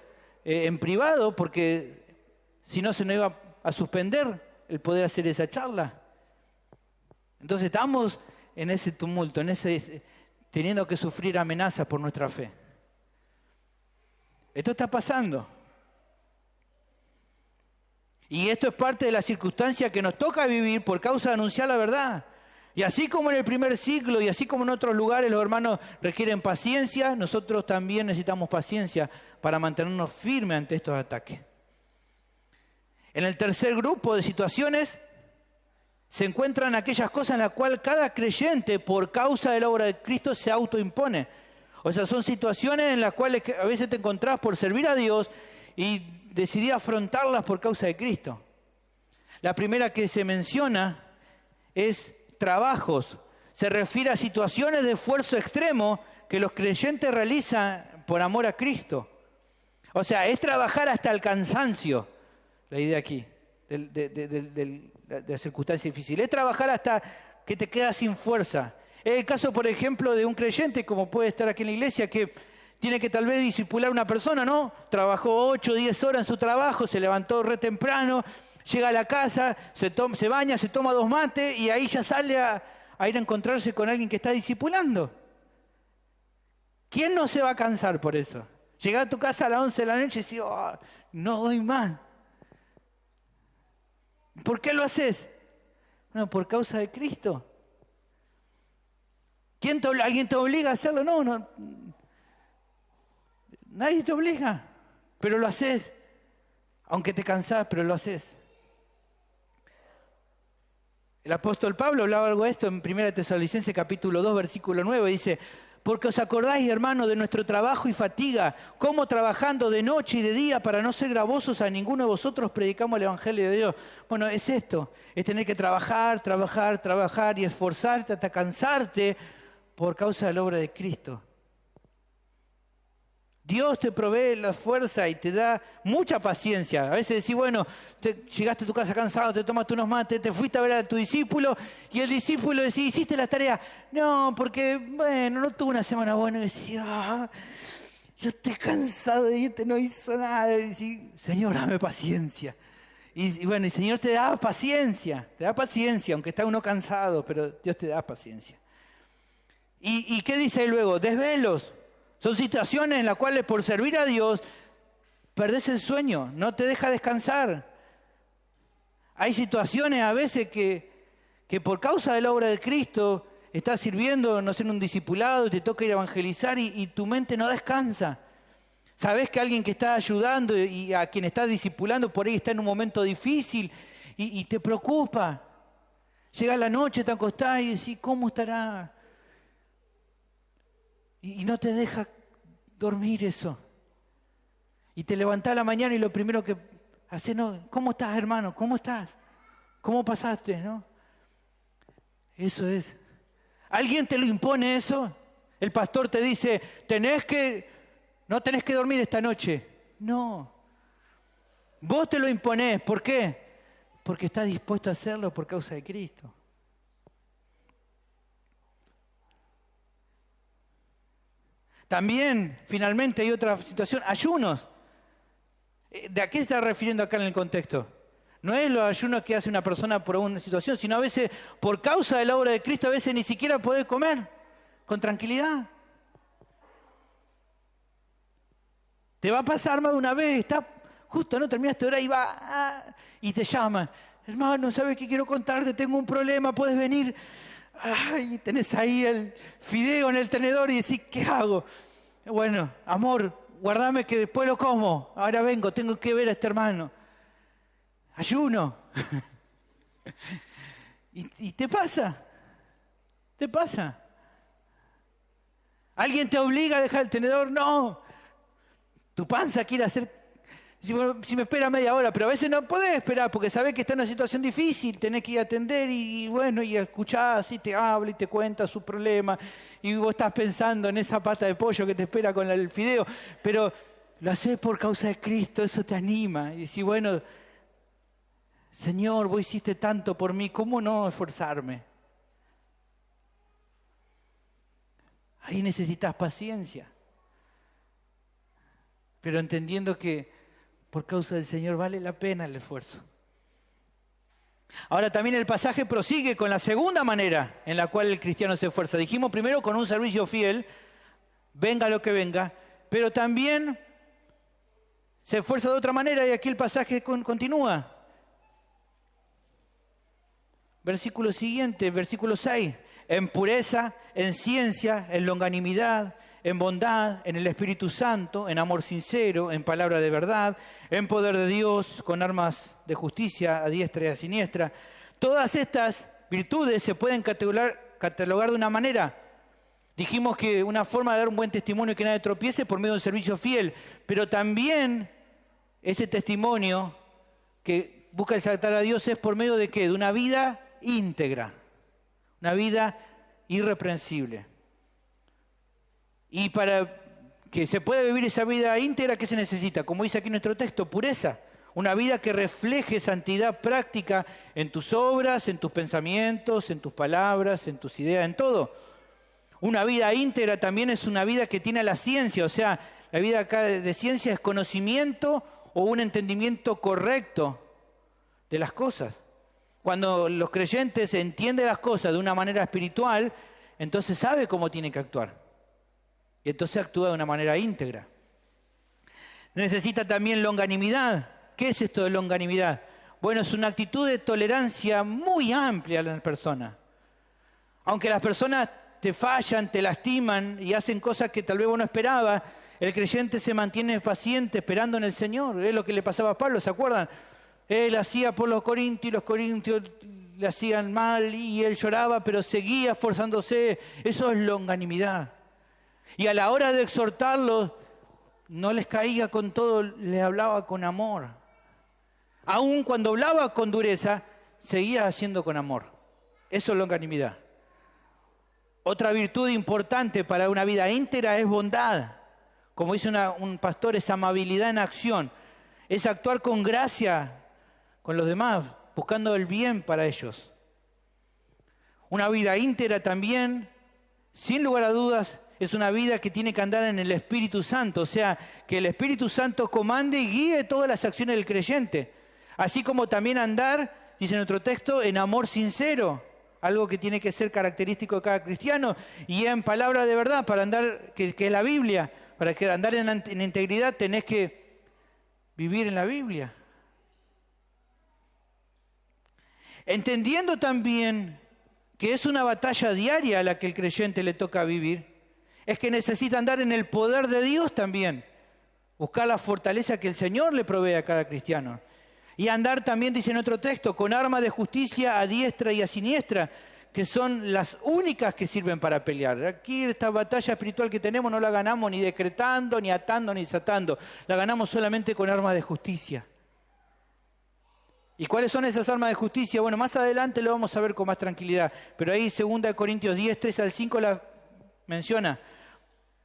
en privado porque si no se nos iba a suspender el poder hacer esa charla. Entonces estamos en ese tumulto, teniendo que sufrir amenazas por nuestra fe. Esto está pasando. Y esto es parte de la circunstancia que nos toca vivir por causa de anunciar la verdad. Y así como en el primer siglo y así como en otros lugares los hermanos requieren paciencia, nosotros también necesitamos paciencia para mantenernos firmes ante estos ataques. En el tercer grupo de situaciones se encuentran aquellas cosas en las cuales cada creyente, por causa de la obra de Cristo, se autoimpone. O sea, son situaciones en las cuales a veces te encontrás por servir a Dios y decidí afrontarlas por causa de Cristo. La primera que se menciona es trabajos. Se refiere a situaciones de esfuerzo extremo que los creyentes realizan por amor a Cristo. O sea, es trabajar hasta el cansancio, la idea aquí, de la circunstancia difícil. Es trabajar hasta que te quedas sin fuerza. Es el caso, por ejemplo, de un creyente, como puede estar aquí en la iglesia, que tiene que tal vez discipular a una persona, ¿no? Trabajó 8 o 10 horas en su trabajo, se levantó re temprano, llega a la casa, se baña, se toma 2 mates y ahí ya sale a ir a encontrarse con alguien que está discipulando. ¿Quién no se va a cansar por eso? Llegar a tu casa a las 11 de la noche y decir, oh, no doy más. ¿Por qué lo haces? Bueno, por causa de Cristo. ¿Alguien te obliga a hacerlo? No. Nadie te obliga, pero lo haces. Aunque te cansás, pero lo haces. El apóstol Pablo hablaba algo de esto en 1 Tesalonicenses capítulo 2, versículo 9. Dice, porque os acordáis, hermanos, de nuestro trabajo y fatiga, cómo trabajando de noche y de día para no ser gravosos a ninguno de vosotros predicamos el Evangelio de Dios. Bueno, es esto, es tener que trabajar y esforzarte hasta cansarte por causa de la obra de Cristo. Dios te provee la fuerza y te da mucha paciencia. A veces decís, bueno, llegaste a tu casa cansado, te tomaste unos mates, te fuiste a ver a tu discípulo y el discípulo decía, ¿hiciste la tarea? No, porque, bueno, no tuve una semana buena. Y decía, yo estoy cansado y este no hizo nada. Y decía, Señor, dame paciencia. Y bueno, el Señor te da paciencia, aunque está uno cansado, pero Dios te da paciencia. ¿Y qué dice ahí luego? Desvelos. Son situaciones en las cuales por servir a Dios perdés el sueño, no te deja descansar. Hay situaciones a veces que por causa de la obra de Cristo estás sirviendo, no sé, en un discipulado, te toca ir a evangelizar y tu mente no descansa. Sabés que alguien que está ayudando y a quien está discipulando por ahí está en un momento difícil y te preocupa. Llega la noche, te acostás y decís, ¿cómo estará? Y no te deja dormir eso. Y te levantás a la mañana y lo primero que haces, no, ¿cómo estás, hermano? ¿Cómo estás? ¿Cómo pasaste? ¿No? Eso es. ¿Alguien te lo impone eso? El pastor te dice, no tenés que dormir esta noche. No. Vos te lo imponés. ¿Por qué? Porque estás dispuesto a hacerlo por causa de Cristo. También, finalmente, hay otra situación, ayunos. ¿De a qué se está refiriendo acá en el contexto? No es los ayunos que hace una persona por una situación, sino a veces por causa de la obra de Cristo, a veces ni siquiera podés comer con tranquilidad. Te va a pasar más de una vez, está justo, no terminaste de orar y va y te llama. Hermano, ¿sabes qué quiero contarte? Tengo un problema, ¿puedes venir? Ay, tenés ahí el fideo en el tenedor y decís, ¿qué hago? Bueno, amor, guardame que después lo como. Ahora vengo, tengo que ver a este hermano. Ayuno. ¿Y te pasa? ¿Te pasa? ¿Alguien te obliga a dejar el tenedor? No. Tu panza quiere hacer... Si me espera media hora, pero a veces no podés esperar porque sabés que está en una situación difícil, tenés que ir a atender y bueno, y escuchás y te habla y te cuenta su problema y vos estás pensando en esa pata de pollo que te espera con el fideo, pero lo hacés por causa de Cristo, eso te anima y decís, bueno, Señor, vos hiciste tanto por mí, ¿cómo no esforzarme? Ahí necesitas paciencia, pero entendiendo que por causa del Señor vale la pena el esfuerzo. Ahora también el pasaje prosigue con la segunda manera en la cual el cristiano se esfuerza. Dijimos primero con un servicio fiel, venga lo que venga, pero también se esfuerza de otra manera y aquí el pasaje continúa. Versículo siguiente, versículo 6. En pureza, en ciencia, en longanimidad, en bondad, en el Espíritu Santo, en amor sincero, en palabra de verdad, en poder de Dios, con armas de justicia a diestra y a siniestra. Todas estas virtudes se pueden catalogar de una manera. Dijimos que una forma de dar un buen testimonio y que nadie tropiece por medio de un servicio fiel, pero también ese testimonio que busca exaltar a Dios es por medio de ¿qué? De una vida íntegra, una vida irreprensible. Y para que se pueda vivir esa vida íntegra, ¿qué se necesita? Como dice aquí nuestro texto, pureza. Una vida que refleje santidad práctica en tus obras, en tus pensamientos, en tus palabras, en tus ideas, en todo. Una vida íntegra también es una vida que tiene la ciencia, o sea, la vida acá de ciencia es conocimiento o un entendimiento correcto de las cosas. Cuando los creyentes entienden las cosas de una manera espiritual, entonces sabe cómo tiene que actuar. Y entonces actúa de una manera íntegra. Necesita también longanimidad. ¿Qué es esto de longanimidad? Bueno, es una actitud de tolerancia muy amplia a las personas. Aunque las personas te fallan, te lastiman y hacen cosas que tal vez vos no esperabas, el creyente se mantiene paciente esperando en el Señor. Es lo que le pasaba a Pablo, ¿se acuerdan? Él hacía por los corintios le hacían mal y él lloraba, pero seguía esforzándose. Eso es longanimidad. Y a la hora de exhortarlos, no les caía con todo, les hablaba con amor. Aun cuando hablaba con dureza, seguía haciendo con amor. Eso es longanimidad. Otra virtud importante para una vida íntegra es bondad. Como dice un pastor, es amabilidad en acción. Es actuar con gracia con los demás, buscando el bien para ellos. Una vida íntegra también, sin lugar a dudas, es una vida que tiene que andar en el Espíritu Santo, o sea, que el Espíritu Santo comande y guíe todas las acciones del creyente. Así como también andar, dice nuestro texto, en amor sincero, algo que tiene que ser característico de cada cristiano, y en palabra de verdad, para andar, que es la Biblia, para que andar en integridad tenés que vivir en la Biblia. Entendiendo también que es una batalla diaria a la que el creyente le toca vivir, es que necesita andar en el poder de Dios también. Buscar la fortaleza que el Señor le provee a cada cristiano. Y andar también, dice en otro texto, con armas de justicia a diestra y a siniestra, que son las únicas que sirven para pelear. Aquí esta batalla espiritual que tenemos no la ganamos ni decretando, ni atando, ni desatando. La ganamos solamente con armas de justicia. ¿Y cuáles son esas armas de justicia? Bueno, más adelante lo vamos a ver con más tranquilidad. Pero ahí 2 Corintios 10, 3 al 5 la menciona.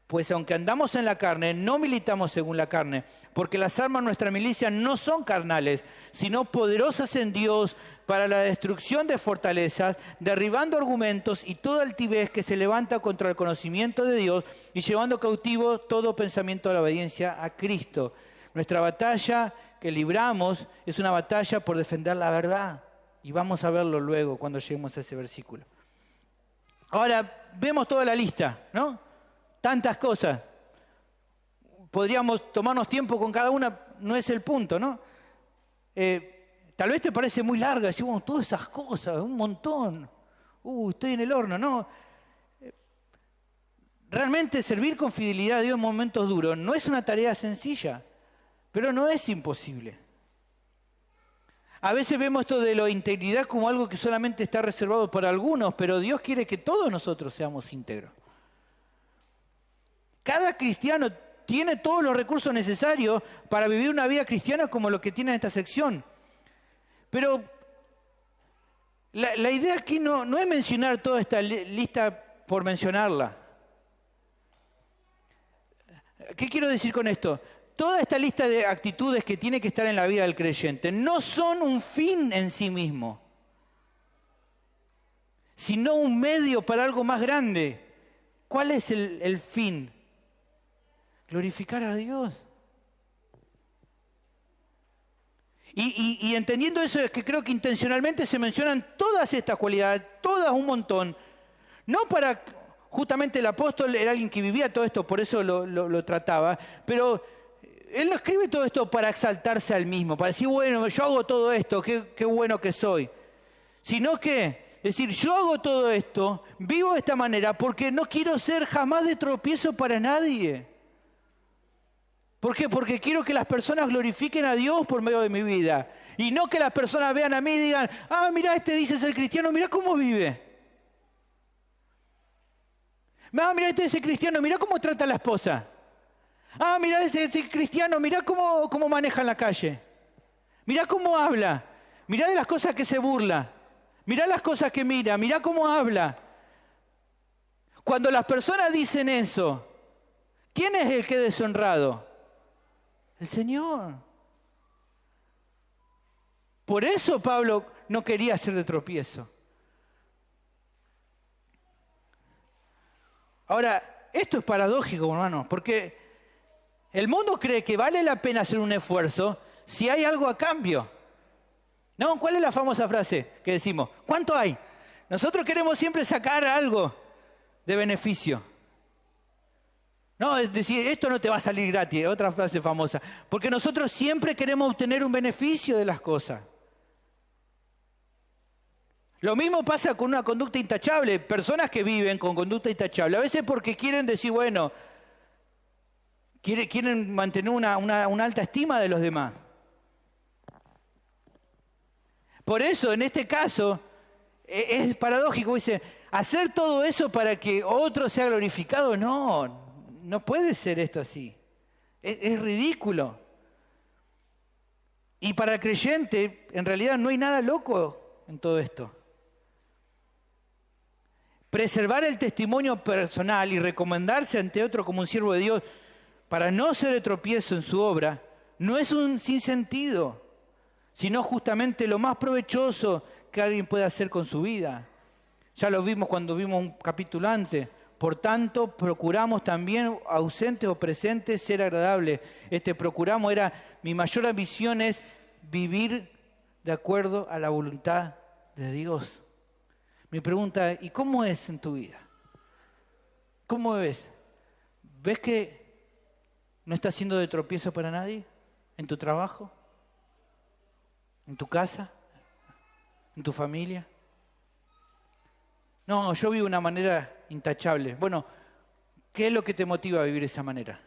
Pues aunque andamos en la carne, no militamos según la carne, porque las armas de nuestra milicia no son carnales, sino poderosas en Dios para la destrucción de fortalezas, derribando argumentos y toda altivez que se levanta contra el conocimiento de Dios y llevando cautivo todo pensamiento a la obediencia a Cristo. Nuestra batalla que libramos es una batalla por defender la verdad. Y vamos a verlo luego cuando lleguemos a ese versículo. Ahora, vemos toda la lista, ¿no? Tantas cosas. Podríamos tomarnos tiempo con cada una, no es el punto, ¿no? Tal vez te parece muy larga, decimos todas esas cosas, un montón. Estoy en el horno, ¿no? Realmente servir con fidelidad a Dios en momentos duros no es una tarea sencilla, pero no es imposible. A veces vemos esto de la integridad como algo que solamente está reservado para algunos, pero Dios quiere que todos nosotros seamos íntegros. Cada cristiano tiene todos los recursos necesarios para vivir una vida cristiana como lo que tiene en esta sección. Pero la idea aquí no es mencionar toda esta lista por mencionarla. ¿Qué quiero decir con esto? Toda esta lista de actitudes que tiene que estar en la vida del creyente no son un fin en sí mismo, sino un medio para algo más grande. ¿Cuál es el fin? Glorificar a Dios. Y entendiendo eso es que creo que intencionalmente se mencionan todas estas cualidades, todas un montón, no para... Justamente el apóstol era alguien que vivía todo esto, por eso lo trataba, pero él no escribe todo esto para exaltarse al mismo, para decir, bueno, yo hago todo esto, qué bueno que soy. Sino que, decir, yo hago todo esto, vivo de esta manera, porque no quiero ser jamás de tropiezo para nadie. ¿Por qué? Porque quiero que las personas glorifiquen a Dios por medio de mi vida. Y no que las personas vean a mí y digan, mira, este dice ser cristiano, mira cómo vive. Mira, este es cristiano, mira cómo trata a la esposa. Mira, este cristiano, mira cómo maneja en la calle. Mira cómo habla. Mira de las cosas que se burla. Mira las cosas que mira. Mira cómo habla. Cuando las personas dicen eso, ¿quién es el que es deshonrado? El Señor. Por eso Pablo no quería hacer de tropiezo. Ahora, esto es paradójico, hermano, porque el mundo cree que vale la pena hacer un esfuerzo si hay algo a cambio. ¿No? ¿Cuál es la famosa frase que decimos? ¿Cuánto hay? Nosotros queremos siempre sacar algo de beneficio. No, es decir, esto no te va a salir gratis, otra frase famosa. Porque nosotros siempre queremos obtener un beneficio de las cosas. Lo mismo pasa con una conducta intachable. Personas que viven con conducta intachable, a veces porque quieren decir, bueno, quieren mantener una alta estima de los demás. Por eso, en este caso, es paradójico. Dice, hacer todo eso para que otro sea glorificado, no puede ser esto así. Es ridículo. Y para el creyente, en realidad no hay nada loco en todo esto. Preservar el testimonio personal y recomendarse ante otro como un siervo de Dios para no ser de tropiezo en su obra, no es un sinsentido, sino justamente lo más provechoso que alguien puede hacer con su vida. Ya lo vimos cuando vimos un capítulo antes. Por tanto, procuramos también, ausentes o presentes, ser agradables. Procuramos mi mayor ambición es vivir de acuerdo a la voluntad de Dios. Mi pregunta, ¿y cómo es en tu vida? ¿Cómo ves? ¿Ves que no estás siendo de tropiezo para nadie? ¿En tu trabajo? ¿En tu casa? ¿En tu familia? No, yo vivo de una manera intachable. Bueno, ¿qué es lo que te motiva a vivir de esa manera?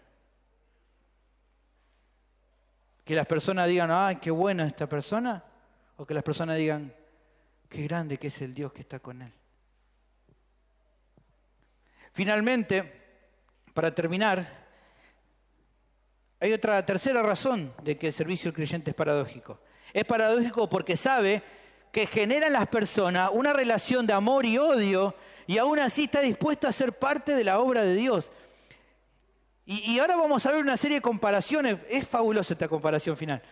¿Que las personas digan, ¡ay, qué buena esta persona! ¿O que las personas digan, qué grande que es el Dios que está con él? Finalmente, para terminar, hay otra tercera razón de que el servicio al creyente es paradójico. Es paradójico porque sabe que genera en las personas una relación de amor y odio y aún así está dispuesto a ser parte de la obra de Dios. Y ahora vamos a ver una serie de comparaciones. Es fabulosa esta comparación final.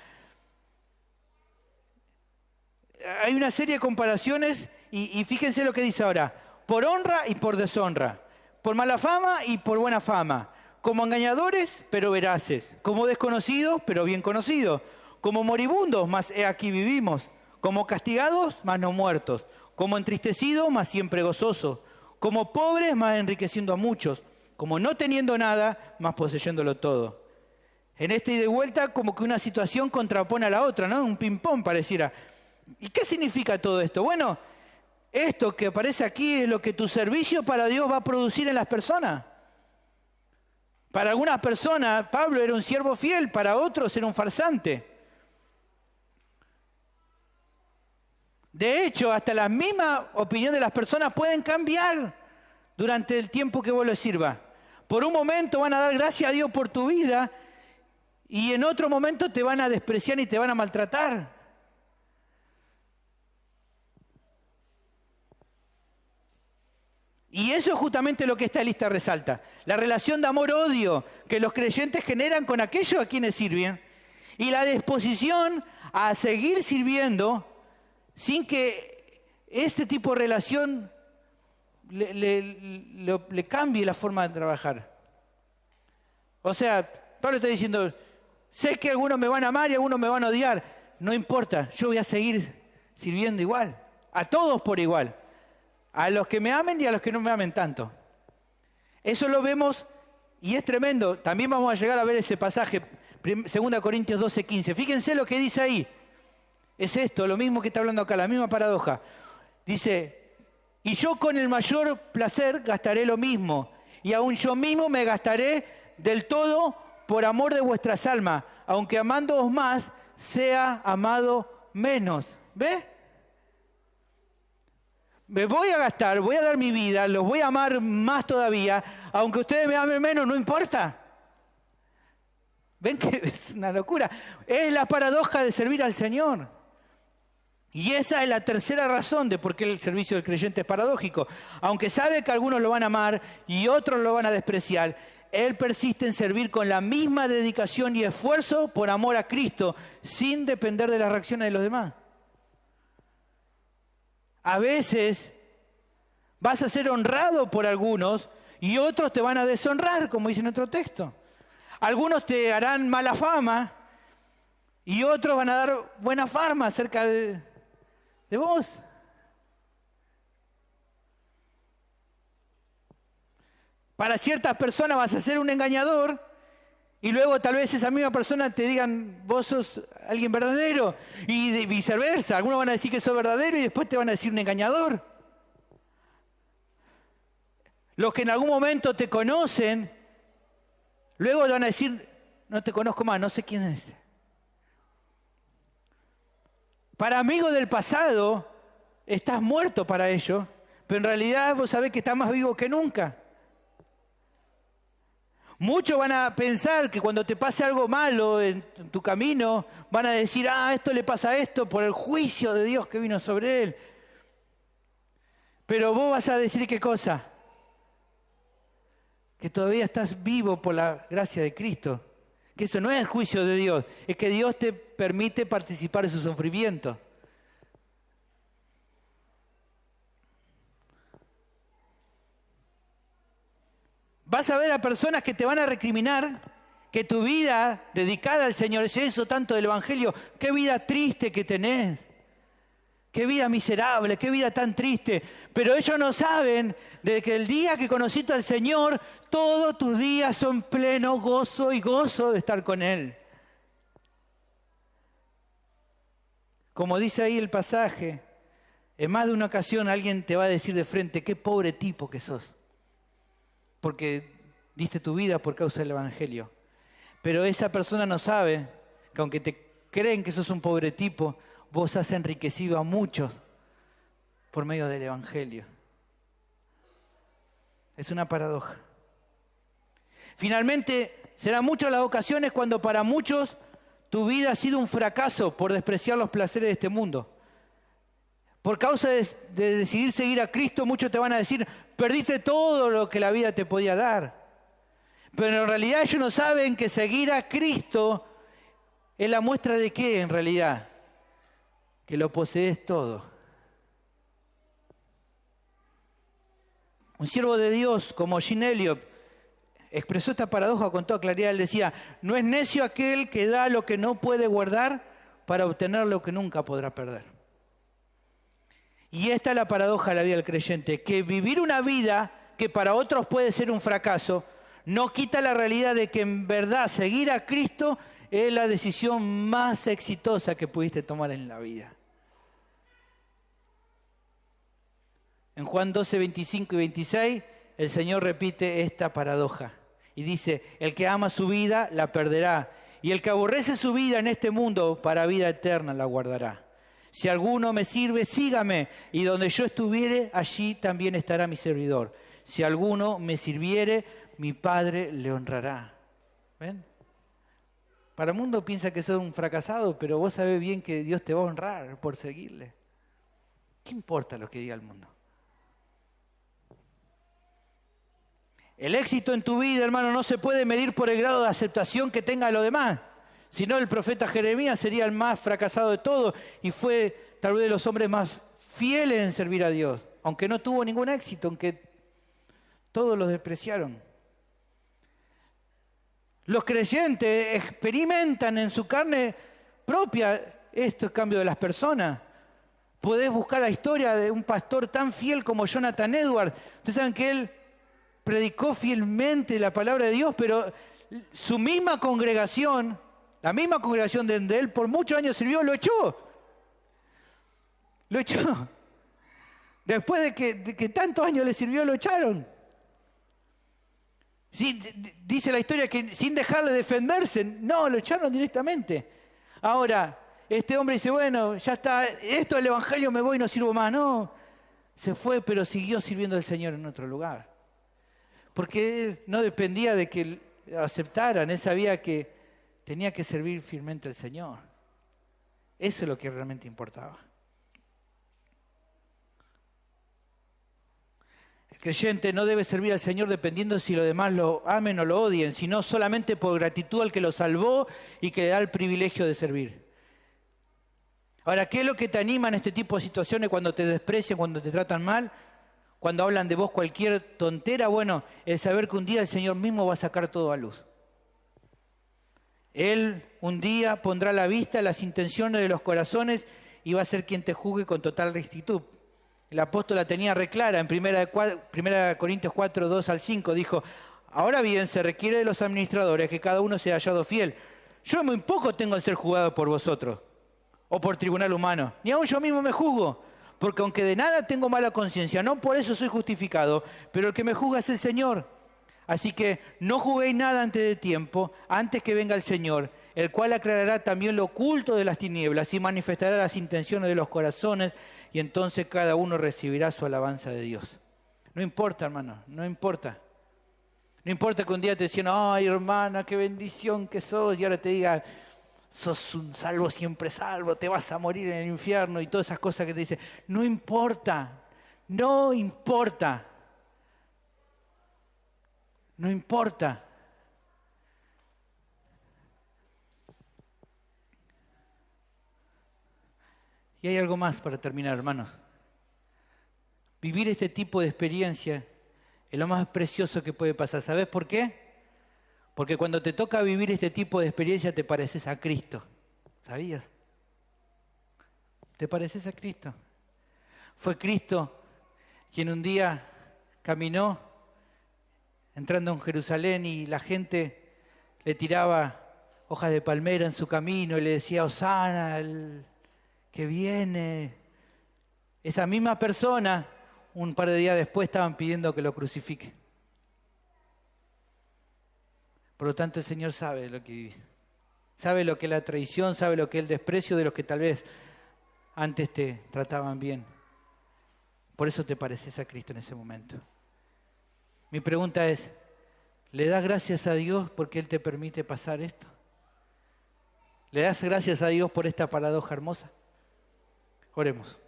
Hay una serie de comparaciones y fíjense lo que dice ahora. Por honra y por deshonra. Por mala fama y por buena fama. como engañadores, pero veraces, como desconocidos, pero bien conocidos, como moribundos, mas he aquí vivimos, como castigados, mas no muertos, como entristecidos, mas siempre gozosos, como pobres, mas enriqueciendo a muchos, como no teniendo nada, mas poseyéndolo todo. En esta ida y vuelta, como que una situación contrapone a la otra, ¿no? Un ping-pong pareciera. ¿Y qué significa todo esto? Bueno, esto que aparece aquí es lo que tu servicio para Dios va a producir en las personas. Para algunas personas, Pablo era un siervo fiel, para otros era un farsante. De hecho, hasta la misma opinión de las personas pueden cambiar durante el tiempo que vos les sirvas. Por un momento van a dar gracias a Dios por tu vida y en otro momento te van a despreciar y te van a maltratar. Y eso es justamente lo que esta lista resalta. La relación de amor-odio que los creyentes generan con aquellos a quienes sirven y la disposición a seguir sirviendo sin que este tipo de relación le cambie la forma de trabajar. O sea, Pablo está diciendo, sé que algunos me van a amar y algunos me van a odiar. No importa, yo voy a seguir sirviendo igual, a todos por igual. A los que me amen y a los que no me amen tanto. Eso lo vemos y es tremendo. También vamos a llegar a ver ese pasaje, 2 Corintios 12:15. Fíjense lo que dice ahí. Es esto, lo mismo que está hablando acá, la misma paradoja. Dice, y yo con el mayor placer gastaré lo mismo, y aún yo mismo me gastaré del todo por amor de vuestras almas, aunque amándoos más, sea amado menos. ¿Ves? Me voy a gastar, voy a dar mi vida, los voy a amar más todavía, aunque ustedes me amen menos, no importa. ¿Ven que es una locura? Es la paradoja de servir al Señor. Y esa es la tercera razón de por qué el servicio del creyente es paradójico. Aunque sabe que algunos lo van a amar y otros lo van a despreciar, él persiste en servir con la misma dedicación y esfuerzo por amor a Cristo, sin depender de las reacciones de los demás. A veces vas a ser honrado por algunos y otros te van a deshonrar, como dice en otro texto. Algunos te harán mala fama y otros van a dar buena fama acerca de vos. Para ciertas personas vas a ser un engañador y luego tal vez esa misma persona te digan, vos sos alguien verdadero, y viceversa. Algunos van a decir que sos verdadero y después te van a decir un engañador. Los que en algún momento te conocen, luego te van a decir, no te conozco más, no sé quién es. Para amigos del pasado, estás muerto para ellos, pero en realidad vos sabés que estás más vivo que nunca. Muchos van a pensar que cuando te pase algo malo en tu camino, van a decir, esto le pasa a esto por el juicio de Dios que vino sobre él. Pero vos vas a decir, ¿qué cosa? Que todavía estás vivo por la gracia de Cristo. Que eso no es el juicio de Dios, es que Dios te permite participar de su sufrimiento. Vas a ver a personas que te van a recriminar que tu vida dedicada al Señor es eso tanto del Evangelio. Qué vida triste que tenés. Qué vida miserable, qué vida tan triste. Pero ellos no saben de que el día que conociste al Señor, todos tus días son pleno gozo y gozo de estar con Él. Como dice ahí el pasaje, en más de una ocasión alguien te va a decir de frente, qué pobre tipo que sos. Porque diste tu vida por causa del Evangelio. Pero esa persona no sabe que aunque te creen que sos un pobre tipo, vos has enriquecido a muchos por medio del Evangelio. Es una paradoja. Finalmente, serán muchas las ocasiones cuando para muchos tu vida ha sido un fracaso por despreciar los placeres de este mundo. Por causa de decidir seguir a Cristo, muchos te van a decir, perdiste todo lo que la vida te podía dar. Pero en realidad ellos no saben que seguir a Cristo es la muestra de qué en realidad, que lo posees todo. Un siervo de Dios como Jim Elliot expresó esta paradoja con toda claridad. Él decía, no es necio aquel que da lo que no puede guardar para obtener lo que nunca podrá perder. Y esta es la paradoja de la vida del creyente, que vivir una vida que para otros puede ser un fracaso, no quita la realidad de que en verdad seguir a Cristo es la decisión más exitosa que pudiste tomar en la vida. En Juan 12, 25 y 26, el Señor repite esta paradoja y dice, el que ama su vida la perderá, y el que aborrece su vida en este mundo para vida eterna la guardará. Si alguno me sirve, sígame, y donde yo estuviere, allí también estará mi servidor. Si alguno me sirviere, mi Padre le honrará. ¿Ven? Para el mundo piensa que sos un fracasado, pero vos sabés bien que Dios te va a honrar por seguirle. ¿Qué importa lo que diga el mundo? El éxito en tu vida, hermano, no se puede medir por el grado de aceptación que tenga lo demás. Si no, el profeta Jeremías sería el más fracasado de todos y fue tal vez de los hombres más fieles en servir a Dios, aunque no tuvo ningún éxito, aunque todos los despreciaron. Los creyentes experimentan en su carne propia este cambio de las personas. Podés buscar la historia de un pastor tan fiel como Jonathan Edwards. Ustedes saben que él predicó fielmente la palabra de Dios, pero su misma congregación, la misma congregación donde él por muchos años sirvió, lo echó. Lo echó. Después de que tantos años le sirvió, lo echaron. Sí, dice la historia que sin dejarle defenderse, no, lo echaron directamente. Ahora, este hombre dice, bueno, ya está, esto del evangelio me voy y no sirvo más. No, se fue, pero siguió sirviendo al Señor en otro lugar. Porque él no dependía de que aceptaran, él sabía que tenía que servir fielmente al Señor. Eso es lo que realmente importaba. El creyente no debe servir al Señor dependiendo si los demás lo amen o lo odien, sino solamente por gratitud al que lo salvó y que le da el privilegio de servir. Ahora, ¿qué es lo que te anima en este tipo de situaciones cuando te desprecian, cuando te tratan mal? Cuando hablan de vos cualquier tontera, bueno, el saber que un día el Señor mismo va a sacar todo a luz. Él un día pondrá a la vista las intenciones de los corazones y va a ser quien te juzgue con total rectitud. El apóstol la tenía reclara en 1 Corintios 4, 2 al 5, dijo, ahora bien, se requiere de los administradores que cada uno sea hallado fiel. Yo muy poco tengo el ser juzgado por vosotros o por tribunal humano, ni aun yo mismo me juzgo. Porque aunque de nada tengo mala conciencia, no por eso soy justificado, pero el que me juzga es el Señor. Así que no juguéis nada antes de tiempo, antes que venga el Señor, el cual aclarará también lo oculto de las tinieblas y manifestará las intenciones de los corazones, y entonces cada uno recibirá su alabanza de Dios. No importa, hermano, no importa. No importa que un día te decían, ay, hermana, qué bendición que sos, y ahora te digan, sos un salvo siempre salvo, te vas a morir en el infierno y todas esas cosas que te dicen. No importa, no importa. No importa. Y hay algo más para terminar, hermanos. Vivir este tipo de experiencia es lo más precioso que puede pasar. ¿Sabes por qué? Porque cuando te toca vivir este tipo de experiencia te pareces a Cristo. ¿Sabías? Te pareces a Cristo. Fue Cristo quien un día caminó entrando en Jerusalén y la gente le tiraba hojas de palmera en su camino y le decía, Hosana, el que viene. Esa misma persona, un par de días después, estaban pidiendo que lo crucifiquen. Por lo tanto, el Señor sabe lo que vive. Sabe lo que es la traición, sabe lo que es el desprecio de los que tal vez antes te trataban bien. Por eso te pareces a Cristo en ese momento. Mi pregunta es, ¿le das gracias a Dios porque Él te permite pasar esto? ¿Le das gracias a Dios por esta paradoja hermosa? Oremos.